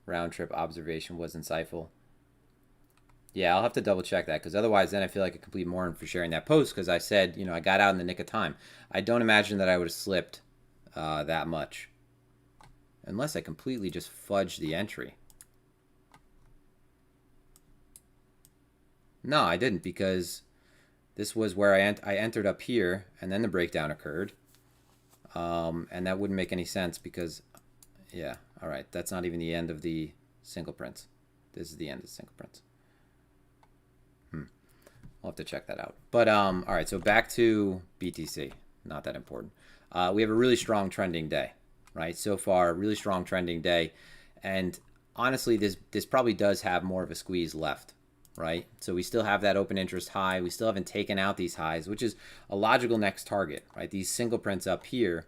Round trip observation was insightful. Yeah, I'll have to double check that because otherwise then I feel like a complete moron for sharing that post because I said, I got out in the nick of time. I don't imagine that I would have slipped that much unless I completely just fudged the entry. No, I didn't because this was where I entered up here and then the breakdown occurred. And that wouldn't make any sense because, yeah, all right, that's not even the end of the single prints. This is the end of the single prints. I'll have to check that out. But all right, so back to BTC. Not that important. We have a really strong trending day, right? So far, really strong trending day, and honestly, this probably does have more of a squeeze left, right? So we still have that open interest high. We still haven't taken out these highs, which is a logical next target, right? These single prints up here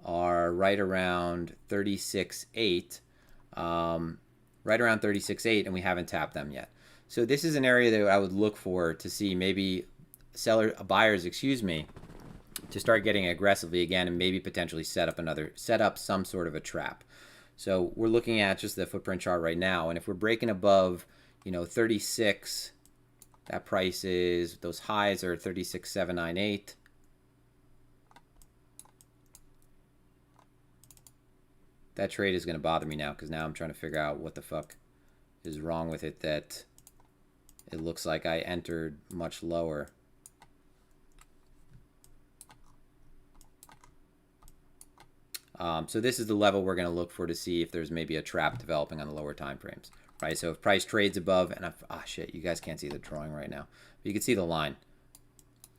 are right around 36.8, right around 36.8, and we haven't tapped them yet. So this is an area that I would look for to see maybe buyers, to start getting aggressively again and maybe potentially set up some sort of a trap. So we're looking at just the footprint chart right now, and if we're breaking above, 36, that price is, those highs are 36,798. That trade is going to bother me now because now I'm trying to figure out what the fuck is wrong with it that it looks like I entered much lower. So this is the level we're going to look for to see if there's maybe a trap developing on the lower time frames, right? So if price trades above, and shit, you guys can't see the drawing right now, but you can see the line.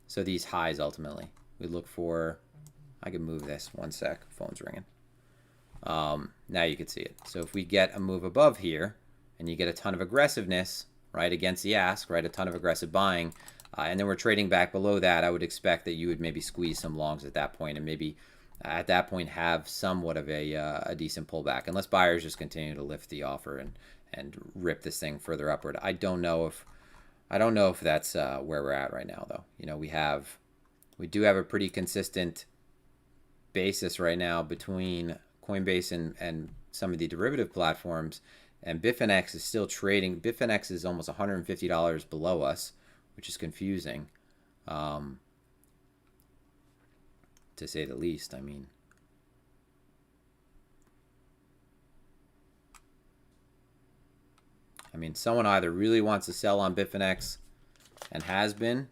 So these highs ultimately, we look for. I can move this 1 sec. Phone's ringing. Now you can see it. So if we get a move above here, and you get a ton of aggressiveness, right, against the ask, right, a ton of aggressive buying, and then we're trading back below that, I would expect that you would maybe squeeze some longs at that point, and maybe at that point have somewhat of a decent pullback, unless buyers just continue to lift the offer and rip this thing further upward. I don't know if that's where we're at right now, though. You know, we do have a pretty consistent basis right now between Coinbase and some of the derivative platforms, and Bitfinex is still trading. Bitfinex is almost $150 below us, which is confusing, to say the least. I mean, someone either really wants to sell on Bitfinex and has been,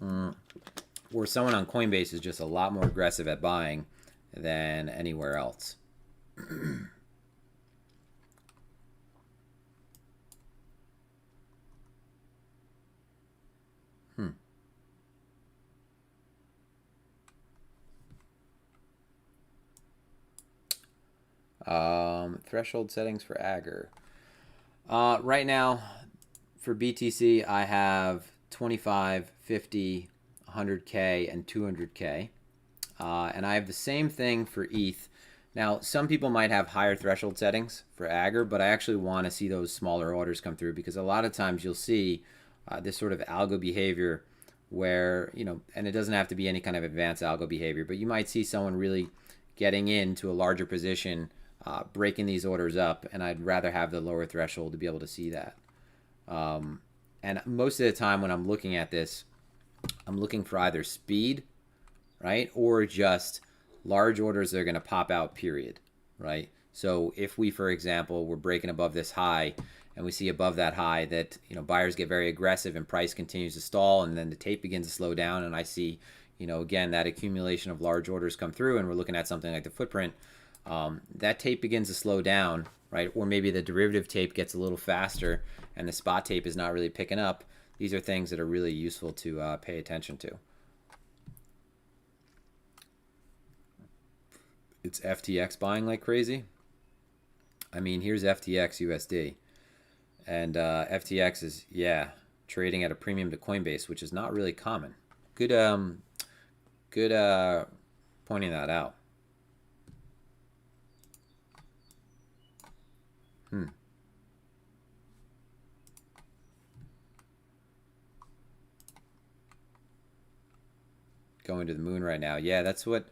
or someone on Coinbase is just a lot more aggressive at buying than anywhere else. Threshold settings for Agger. Right now, for BTC, I have 25, 50, 100K, and 200K. And I have the same thing for ETH. Now, some people might have higher threshold settings for Agger, but I actually want to see those smaller orders come through, because a lot of times you'll see this sort of algo behavior where, you know, and it doesn't have to be any kind of advanced algo behavior, but you might see someone really getting into a larger position, breaking these orders up, and I'd rather have the lower threshold to be able to see that. And most of the time when I'm looking at this, I'm looking for either speed, right, or just large orders that are going to pop out, period, right? So if we, for example, we're breaking above this high, and we see above that high that, you know, buyers get very aggressive and price continues to stall, and then the tape begins to slow down, and I see, you know, again, that accumulation of large orders come through, and we're looking at something like the footprint, that tape begins to slow down, right? Or maybe the derivative tape gets a little faster and the spot tape is not really picking up. These are things that are really useful to pay attention to. It's FTX buying like crazy. I mean, here's FTX USD. And FTX is, yeah, trading at a premium to Coinbase, which is not really common. Good pointing that out. Going to the moon right now. Yeah, that's what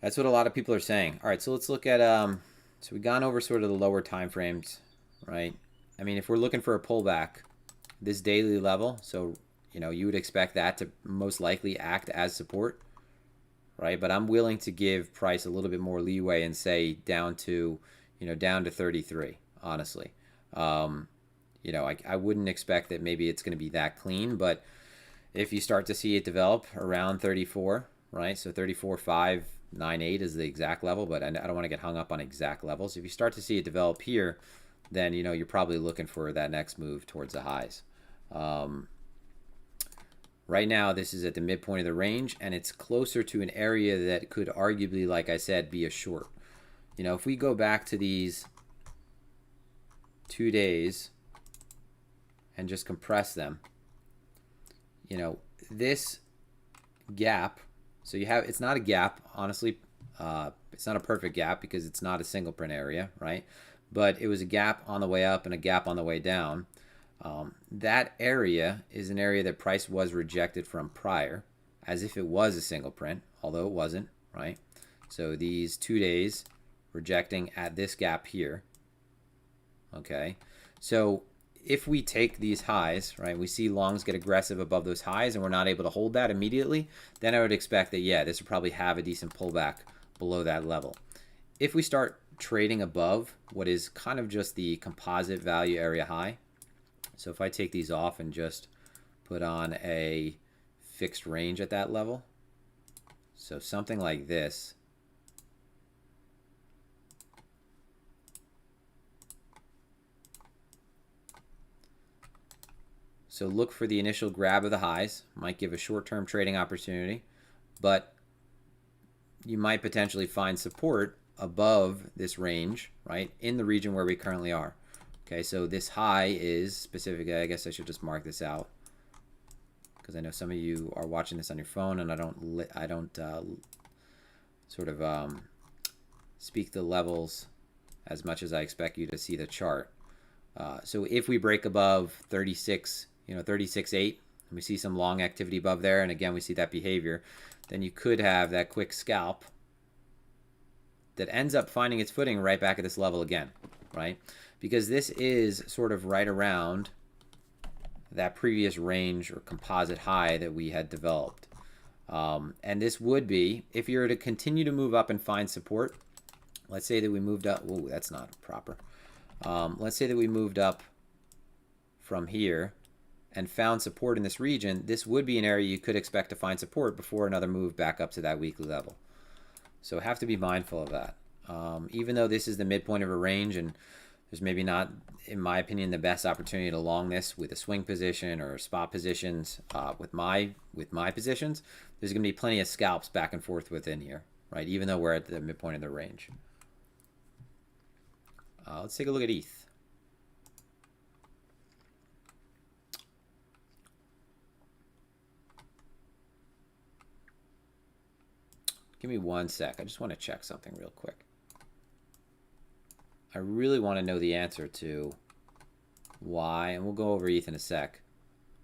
a lot of people are saying. All right, so let's look at so we've gone over sort of the lower time frames, right? I mean, if we're looking for a pullback, this daily level, so, you know, you would expect that to most likely act as support, right? But I'm willing to give price a little bit more leeway and say down to, you know, down to 33, honestly. You know, I wouldn't expect that maybe it's going to be that clean, but if you start to see it develop around 34, right? So 34.598 is the exact level, but I don't want to get hung up on exact levels. If you start to see it develop here, then, you know, you're probably looking for that next move towards the highs. Right now, this is at the midpoint of the range, and it's closer to an area that could arguably, like I said, be a short. You know, if we go back to these 2 days and just compress them, you know, this gap, so you have, it's not a gap, honestly, it's not a perfect gap because it's not a single print area, right? But it was a gap on the way up and a gap on the way down. That area is an area that price was rejected from prior, as if it was a single print, although it wasn't, right? So these 2 days rejecting at this gap here, okay? So if we take these highs, right, we see longs get aggressive above those highs and we're not able to hold that immediately, then I would expect that, yeah, this would probably have a decent pullback below that level. If we start trading above what is kind of just the composite value area high, so if I take these off and just put on a fixed range at that level, so something like this, so look for the initial grab of the highs. Might give a short-term trading opportunity, but you might potentially find support above this range, right, in the region where we currently are. Okay, so this high is specific. I guess I should just mark this out. because I know some of you are watching this on your phone, and I don't sort of speak the levels as much as I expect you to see the chart. So if we break above 36, 36.8, and we see some long activity above there, and again we see that behavior, then you could have that quick scalp that ends up finding its footing right back at this level again, right? Because this is sort of right around that previous range or composite high that we had developed. And this would be, if you were to continue to move up and find support, let's say that we moved up, whoa, that's not proper. Let's say that we moved up from here and found support in this region, this would be an area you could expect to find support before another move back up to that weekly level. So have to be mindful of that. Even though this is the midpoint of a range and there's maybe not, in my opinion, the best opportunity to long this with a swing position or spot positions with my positions, there's going to be plenty of scalps back and forth within here, right? Even though we're at the midpoint of the range. Let's take a look at ETH. Give me 1 sec. I just want to check something real quick. I really want to know the answer to why, and we'll go over ETH in a sec,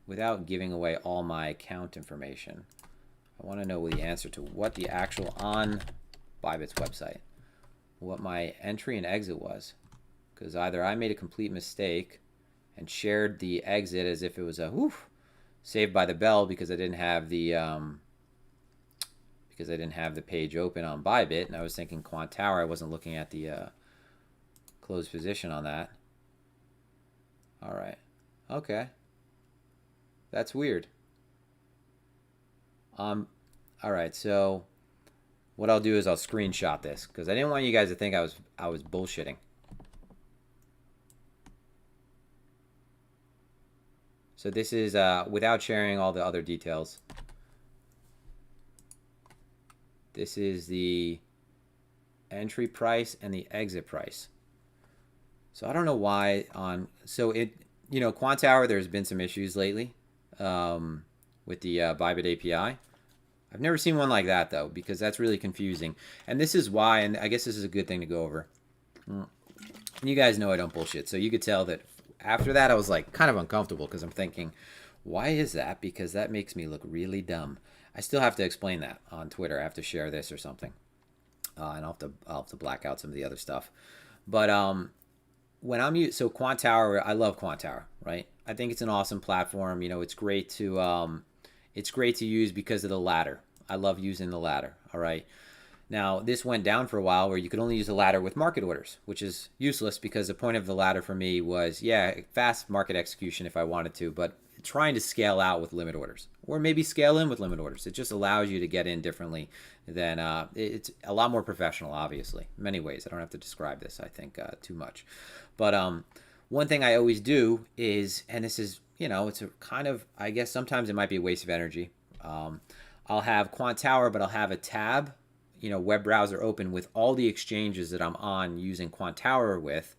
without giving away all my account information. I want to know the answer to what the actual, on Bybit's website, what my entry and exit was. Because either I made a complete mistake and shared the exit as if it was a saved by the bell because I didn't have the page open on Bybit, and I was thinking Quant Tower. I wasn't looking at the closed position on that. All right. Okay. That's weird. All right. So what I'll do is I'll screenshot this because I didn't want you guys to think I was bullshitting. So this is without sharing all the other details. This is the entry price and the exit price. So I don't know why on, so it, Quant Tower, there's been some issues lately with the Bybit API. I've never seen one like that though, because that's really confusing. And this is why, and I guess this is a good thing to go over. You guys know I don't bullshit. So you could tell that after that, I was like kind of uncomfortable because I'm thinking, why is that? Because that makes me look really dumb. I still have to explain that on Twitter. I have to share this or something. And I'll have to black out some of the other stuff. But when so Quant Tower, I love Quant Tower, right? I think it's an awesome platform. It's great to use because of the ladder. I love using the ladder. All right. Now, this went down for a while where you could only use the ladder with market orders, which is useless because the point of the ladder for me was, yeah, fast market execution if I wanted to, but trying to scale out with limit orders or maybe scale in with limit orders. It just allows you to get in differently than it's a lot more professional, obviously, in many ways. I don't have to describe this, I think, too much. But one thing I always do is, and this is, it's a kind of, I guess sometimes it might be a waste of energy. I'll have Quant Tower, but I'll have a tab, web browser open with all the exchanges that I'm on using Quant Tower with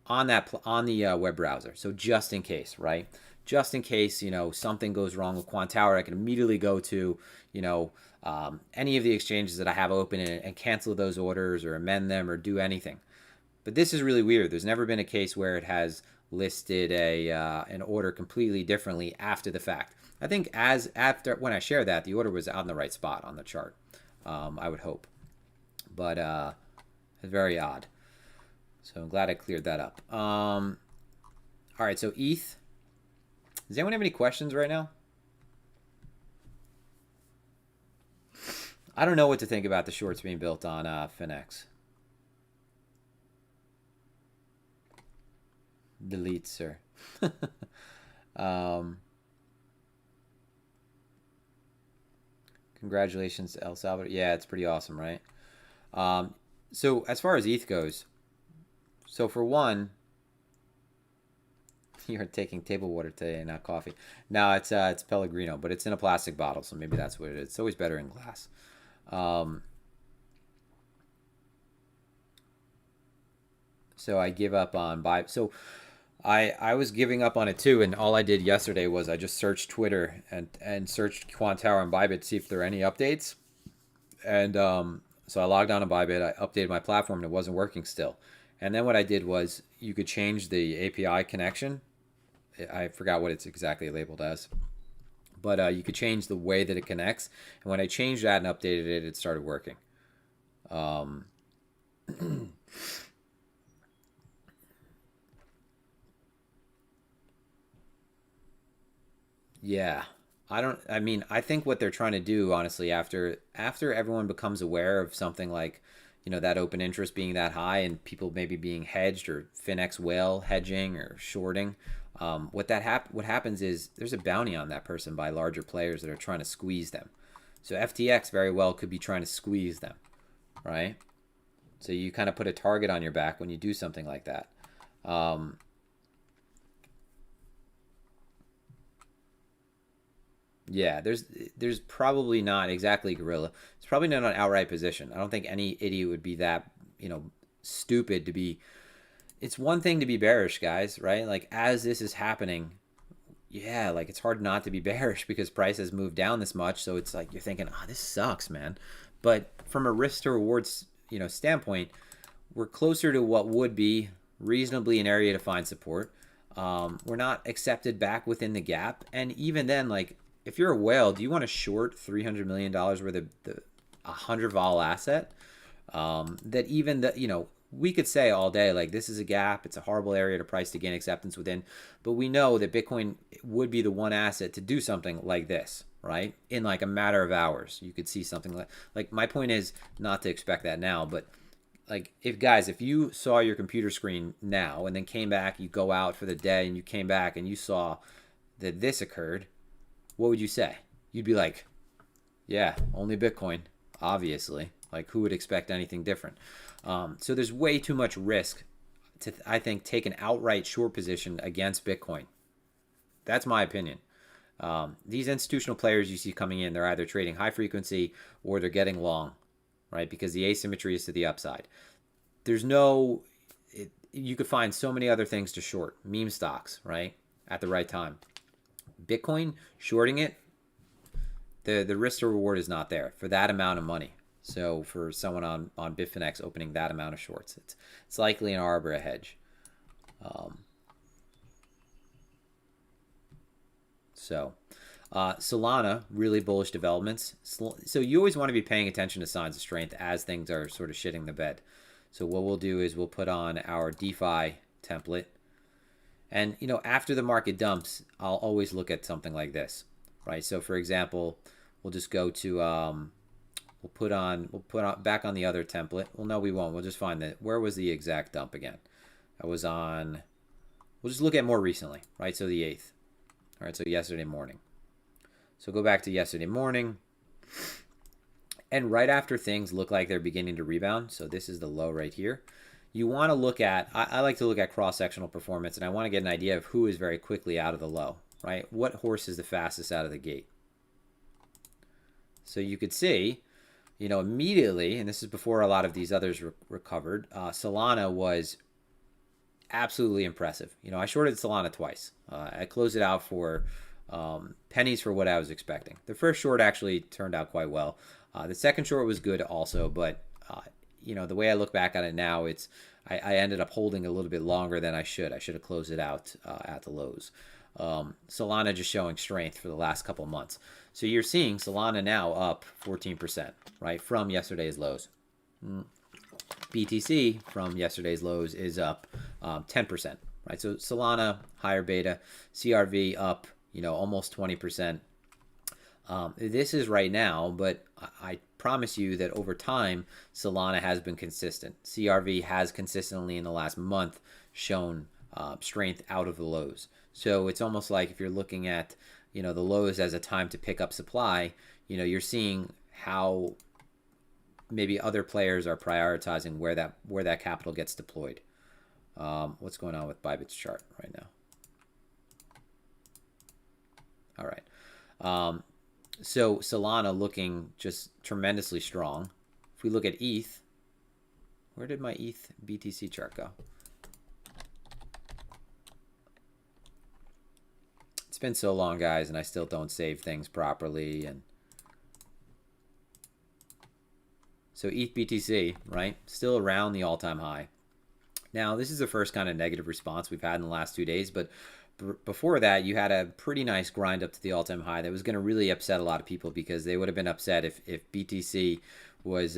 on the web browser. So just in case, right? Just in case, something goes wrong with Quant Tower, I can immediately go to, any of the exchanges that I have open and cancel those orders or amend them or do anything. But this is really weird. There's never been a case where it has listed an order completely differently after the fact. I think when I share that, the order was on the right spot on the chart. I would hope. But it's very odd. So I'm glad I cleared that up. All right, so ETH. Does anyone have any questions right now? I don't know what to think about the shorts being built on Phemex. Delete, sir. Congratulations, El Salvador. Yeah, it's pretty awesome, right? So as far as ETH goes, so for one, you're taking table water today, not coffee. No, it's Pellegrino, but it's in a plastic bottle, so maybe that's what it is. It's always better in glass. So I give up on buy. So I was giving up on it too, and all I did yesterday was I just searched Twitter and searched Quantower and Bybit to see if there are any updates. And so I logged on to Bybit, I updated my platform, and it wasn't working still. And then what I did was you could change the API connection. I forgot what it's exactly labeled as, but you could change the way that it connects. And when I changed that and updated it, it started working. Yeah. I think what they're trying to do, honestly, after everyone becomes aware of something like, that open interest being that high and people maybe being hedged or Finex whale hedging or shorting, what happens is there's a bounty on that person by larger players that are trying to squeeze them. So FTX very well could be trying to squeeze them, right? So you kind of put a target on your back when you do something like that. Yeah, there's probably not exactly gorilla. It's probably not an outright position. I don't think any idiot would be that, stupid to be. It's one thing to be bearish, guys, right? Like as this is happening, yeah, like it's hard not to be bearish because price has moved down this much. So it's like you're thinking, oh, this sucks, man. But from a risk to rewards, standpoint, we're closer to what would be reasonably an area to find support. We're not accepted back within the gap, and even then, like if you're a whale, do you want to short $300 million worth of the 100 vol asset? That even we could say all day like this is a gap, it's a horrible area to price to gain acceptance within, but we know that Bitcoin would be the one asset to do something like this, right? In like a matter of hours, you could see something like my point is not to expect that now, but like if you saw your computer screen now and then came back, you go out for the day and you came back and you saw that this occurred, what would you say? You'd be like, yeah, only Bitcoin, obviously. Like, who would expect anything different? So there's way too much risk to, I think, take an outright short position against Bitcoin. That's my opinion. These institutional players you see coming in, they're either trading high frequency or they're getting long, right? Because the asymmetry is to the upside. You could find so many other things to short, meme stocks, right? At the right time. Bitcoin, shorting it, the risk to reward is not there for that amount of money. So for someone on Bitfinex opening that amount of shorts, it's likely an arb or a hedge. Solana, really bullish developments. So you always want to be paying attention to signs of strength as things are sort of shitting the bed. So what we'll do is we'll put on our DeFi template. And, after the market dumps, I'll always look at something like this, right? So for example, we'll just go to, we'll put on back on the other template. Well, no, we won't. We'll just find where was the exact dump again? That was on, we'll just look at more recently, right? So the 8th. All right, so yesterday morning. So go back to yesterday morning. And right after things look like they're beginning to rebound, so this is the low right here, you want to look at, I like to look at cross-sectional performance, and I want to get an idea of who is very quickly out of the low, right? What horse is the fastest out of the gate? So you could see, immediately, and this is before a lot of these others recovered, Solana was absolutely impressive. I shorted Solana twice. I closed it out for pennies for what I was expecting. The first short actually turned out quite well. The second short was good also, but the way I look back on it now, I ended up holding a little bit longer than I should. I should have closed it out at the lows. Solana just showing strength for the last couple months. So you're seeing Solana now up 14%, right, from yesterday's lows. BTC from yesterday's lows is up 10%, right? So Solana, higher beta, CRV up, almost 20%. This is right now, but I promise you that over time, Solana has been consistent. CRV has consistently in the last month shown strength out of the lows. So it's almost like if you're looking at, the lows as a time to pick up supply, you're seeing how maybe other players are prioritizing where that capital gets deployed. What's going on with Bybit's chart right now? All right. So Solana looking just tremendously strong. If we look at ETH, where did my ETH BTC chart go? It's been so long, guys, and I still don't save things properly. And so ETH BTC, right? Still around the all-time high. Now, this is the first kind of negative response we've had in the last 2 days, but before that, you had a pretty nice grind up to the all-time high that was going to really upset a lot of people, because they would have been upset if BTC was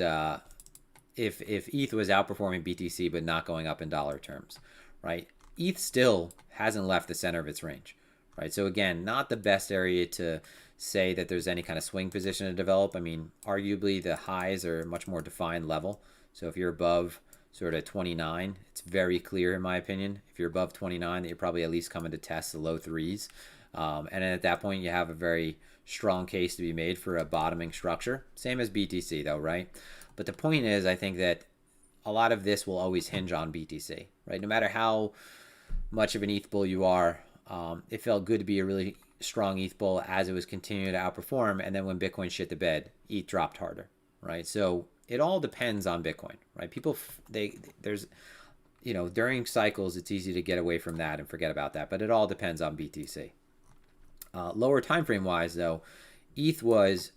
if ETH was outperforming BTC but not going up in dollar terms, right? ETH still hasn't left the center of its range, right? So again, not the best area to say that there's any kind of swing position to develop. I mean, arguably the highs are a much more defined level. So if you're above sort of 29, it's very clear in my opinion. If you're above 29, that you're probably at least coming to test the low threes. And then at that point, you have a very strong case to be made for a bottoming structure. Same as BTC though, right? But the point is, I think that a lot of this will always hinge on BTC, right? No matter how much of an ETH bull you are, it felt good to be a really strong ETH bull as it was continuing to outperform. And then when Bitcoin shit the bed, ETH dropped harder, right? So it all depends on Bitcoin, right? People, there's, you know, during cycles, it's easy to get away from that and forget about that, but it all depends on BTC. Lower time frame wise, though, ETH was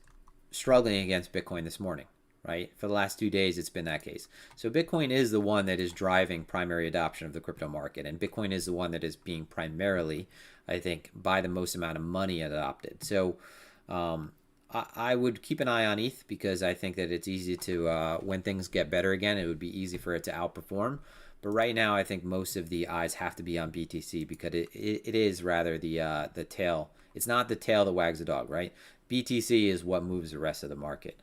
struggling against Bitcoin this morning, right? For the last 2 days, it's been that case. So Bitcoin is the one that is driving primary adoption of the crypto market, and Bitcoin is the one that is being primarily, I think, by the most amount of money adopted. So I would keep an eye on ETH, because I think that it's easy to, when things get better again, it would be easy for it to outperform. But right now, I think most of the eyes have to be on BTC, because it is rather the tail. It's not the tail that wags the dog, right? BTC is what moves the rest of the market.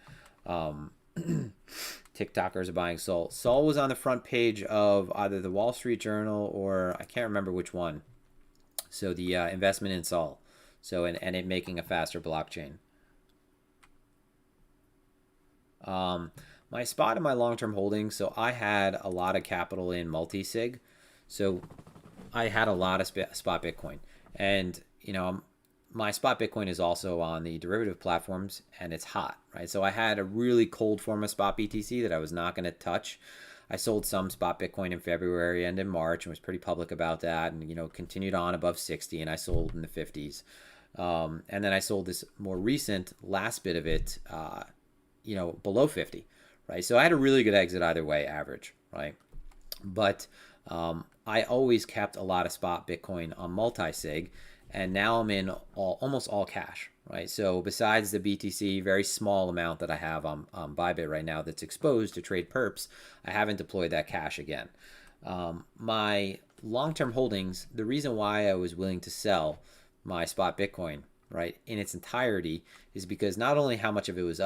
TikTokers are buying Sol. Sol was on the front page of either the Wall Street Journal or I can't remember which one. So the investment in Sol. So and it making a faster blockchain. My spot in my long-term holdings, so I had a lot of capital in multi-sig. So I had a lot of spot Bitcoin. And, you know, my spot Bitcoin is also on the derivative platforms, and it's hot, right? So I had a really cold form of spot BTC that I was not going to touch. I sold some spot Bitcoin in February and in March and was pretty public about that, and, you know, continued on above 60, and I sold in the 50s. And then I sold this more recent last bit of it, you know, below 50, right? So I had a really good exit either way, average, right? But I always kept a lot of spot Bitcoin on multi-sig, and now I'm in almost all cash, right? So besides the BTC, very small amount that I have on Bybit right now that's exposed to trade perps, I haven't deployed that cash again. My long-term holdings, the reason why I was willing to sell my spot Bitcoin, right, in its entirety, is because not only how much of it was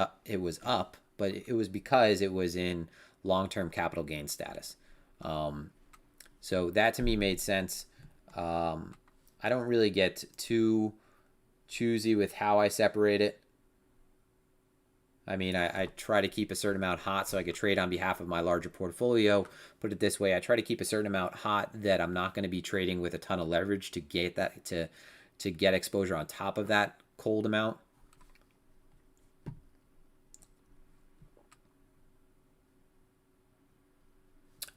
up, but it was because it was in long-term capital gain status. So that to me made sense. I don't really get too choosy with how I separate it. I mean, I try to keep a certain amount hot so I could trade on behalf of my larger portfolio. Put it this way, I try to keep a certain amount hot that I'm not going to be trading with a ton of leverage to get that to get exposure on top of that cold amount.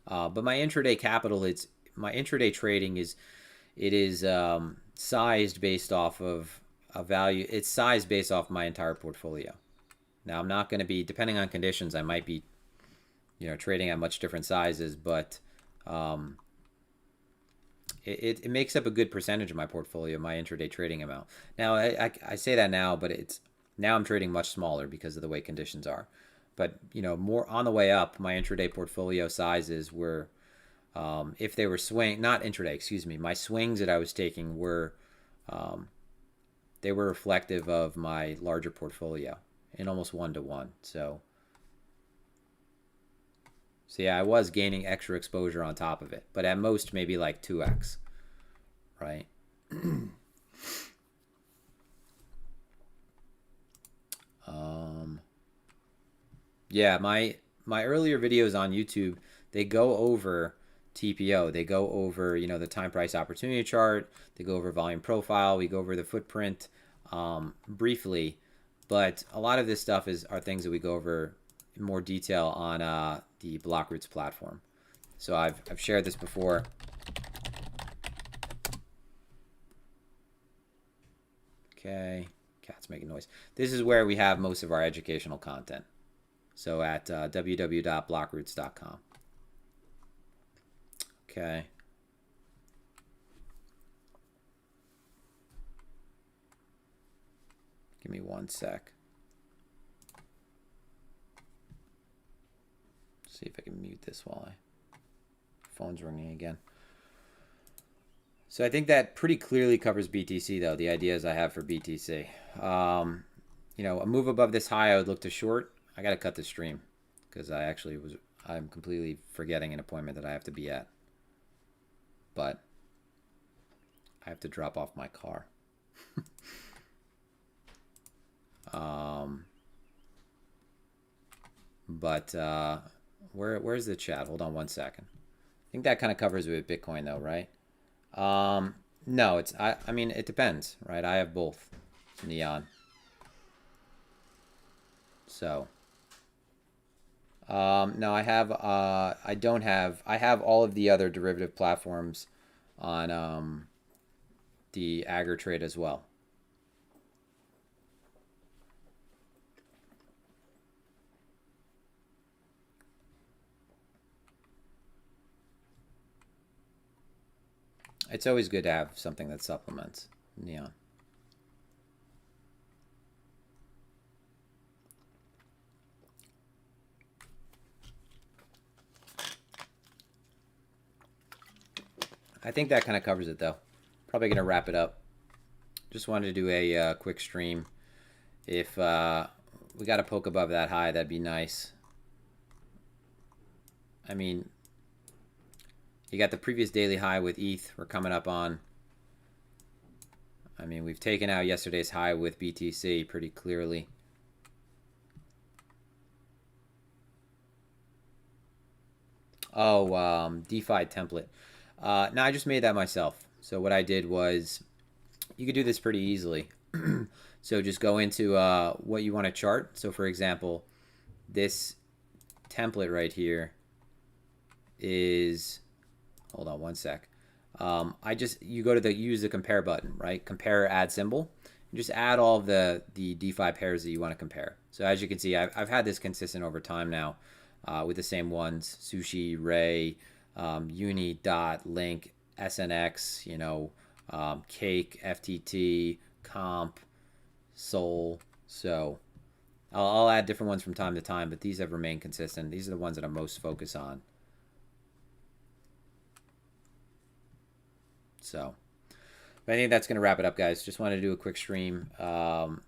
But my intraday capital, my intraday trading is sized based off of a value. It's sized based off my entire portfolio. Now I'm not going to be, depending on conditions, I might be, you know, trading at much different sizes, but it makes up a good percentage of my portfolio, my intraday trading amount. Now I say that now, but now I'm trading much smaller because of the way conditions are. But, you know, more on the way up, my intraday portfolio sizes were, if they were not intraday, excuse me, my swings that I was taking were, they were reflective of my larger portfolio in almost 1-to-1. So yeah, I was gaining extra exposure on top of it, but at most maybe like 2x, right? Yeah, my earlier videos on YouTube, they go over TPO. They go over, you know, the time price opportunity chart. They go over volume profile. We go over the footprint briefly, but a lot of this stuff are things that we go over in more detail on the BlockRoots platform. So I've shared this before. Okay, cat's making noise. This is where we have most of our educational content. So at www.blockroots.com. Okay. Give me 1 sec. See if I can mute this while phone's ringing again. So I think that pretty clearly covers BTC, though, the ideas I have for BTC. You know, a move above this high, I would look to short. I got to cut the stream because I'm completely forgetting an appointment that I have to be at. But I have to drop off my car. Where's the chat? Hold on 1 second. I think that kind of covers it with Bitcoin, though, right? No, I mean, it depends, right? I have both Neon. So, no, I have, I have all of the other derivative platforms on, the AgriTrade as well. It's always good to have something that supplements Neon. I think that kind of covers it, though. Probably going to wrap it up. Just wanted to do a quick stream. If we got to poke above that high, that'd be nice. I mean, you got the previous daily high with ETH we're coming up on. I mean, we've taken out yesterday's high with BTC pretty clearly. Oh, DeFi template. No, I just made that myself. So what I did was, you could do this pretty easily. So just go into what you want to chart. So for example, this template right here is, hold on 1 sec. You go to use the compare button, right? Compare, add symbol. And just add all of the DeFi pairs that you want to compare. So as you can see, I've had this consistent over time now with the same ones: Sushi, Ray, Uni, Dot, Link, SNX, you know, Cake, FTT, Comp, Sol. So I'll add different ones from time to time, but these have remained consistent. These are the ones that I'm most focused on. So I think that's going to wrap it up, guys. Just wanted to do a quick stream. Go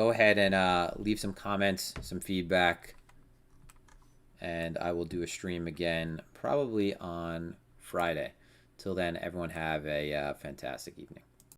ahead and leave some comments, some feedback, and I will do a stream again probably on Friday. Till then, everyone have a fantastic evening.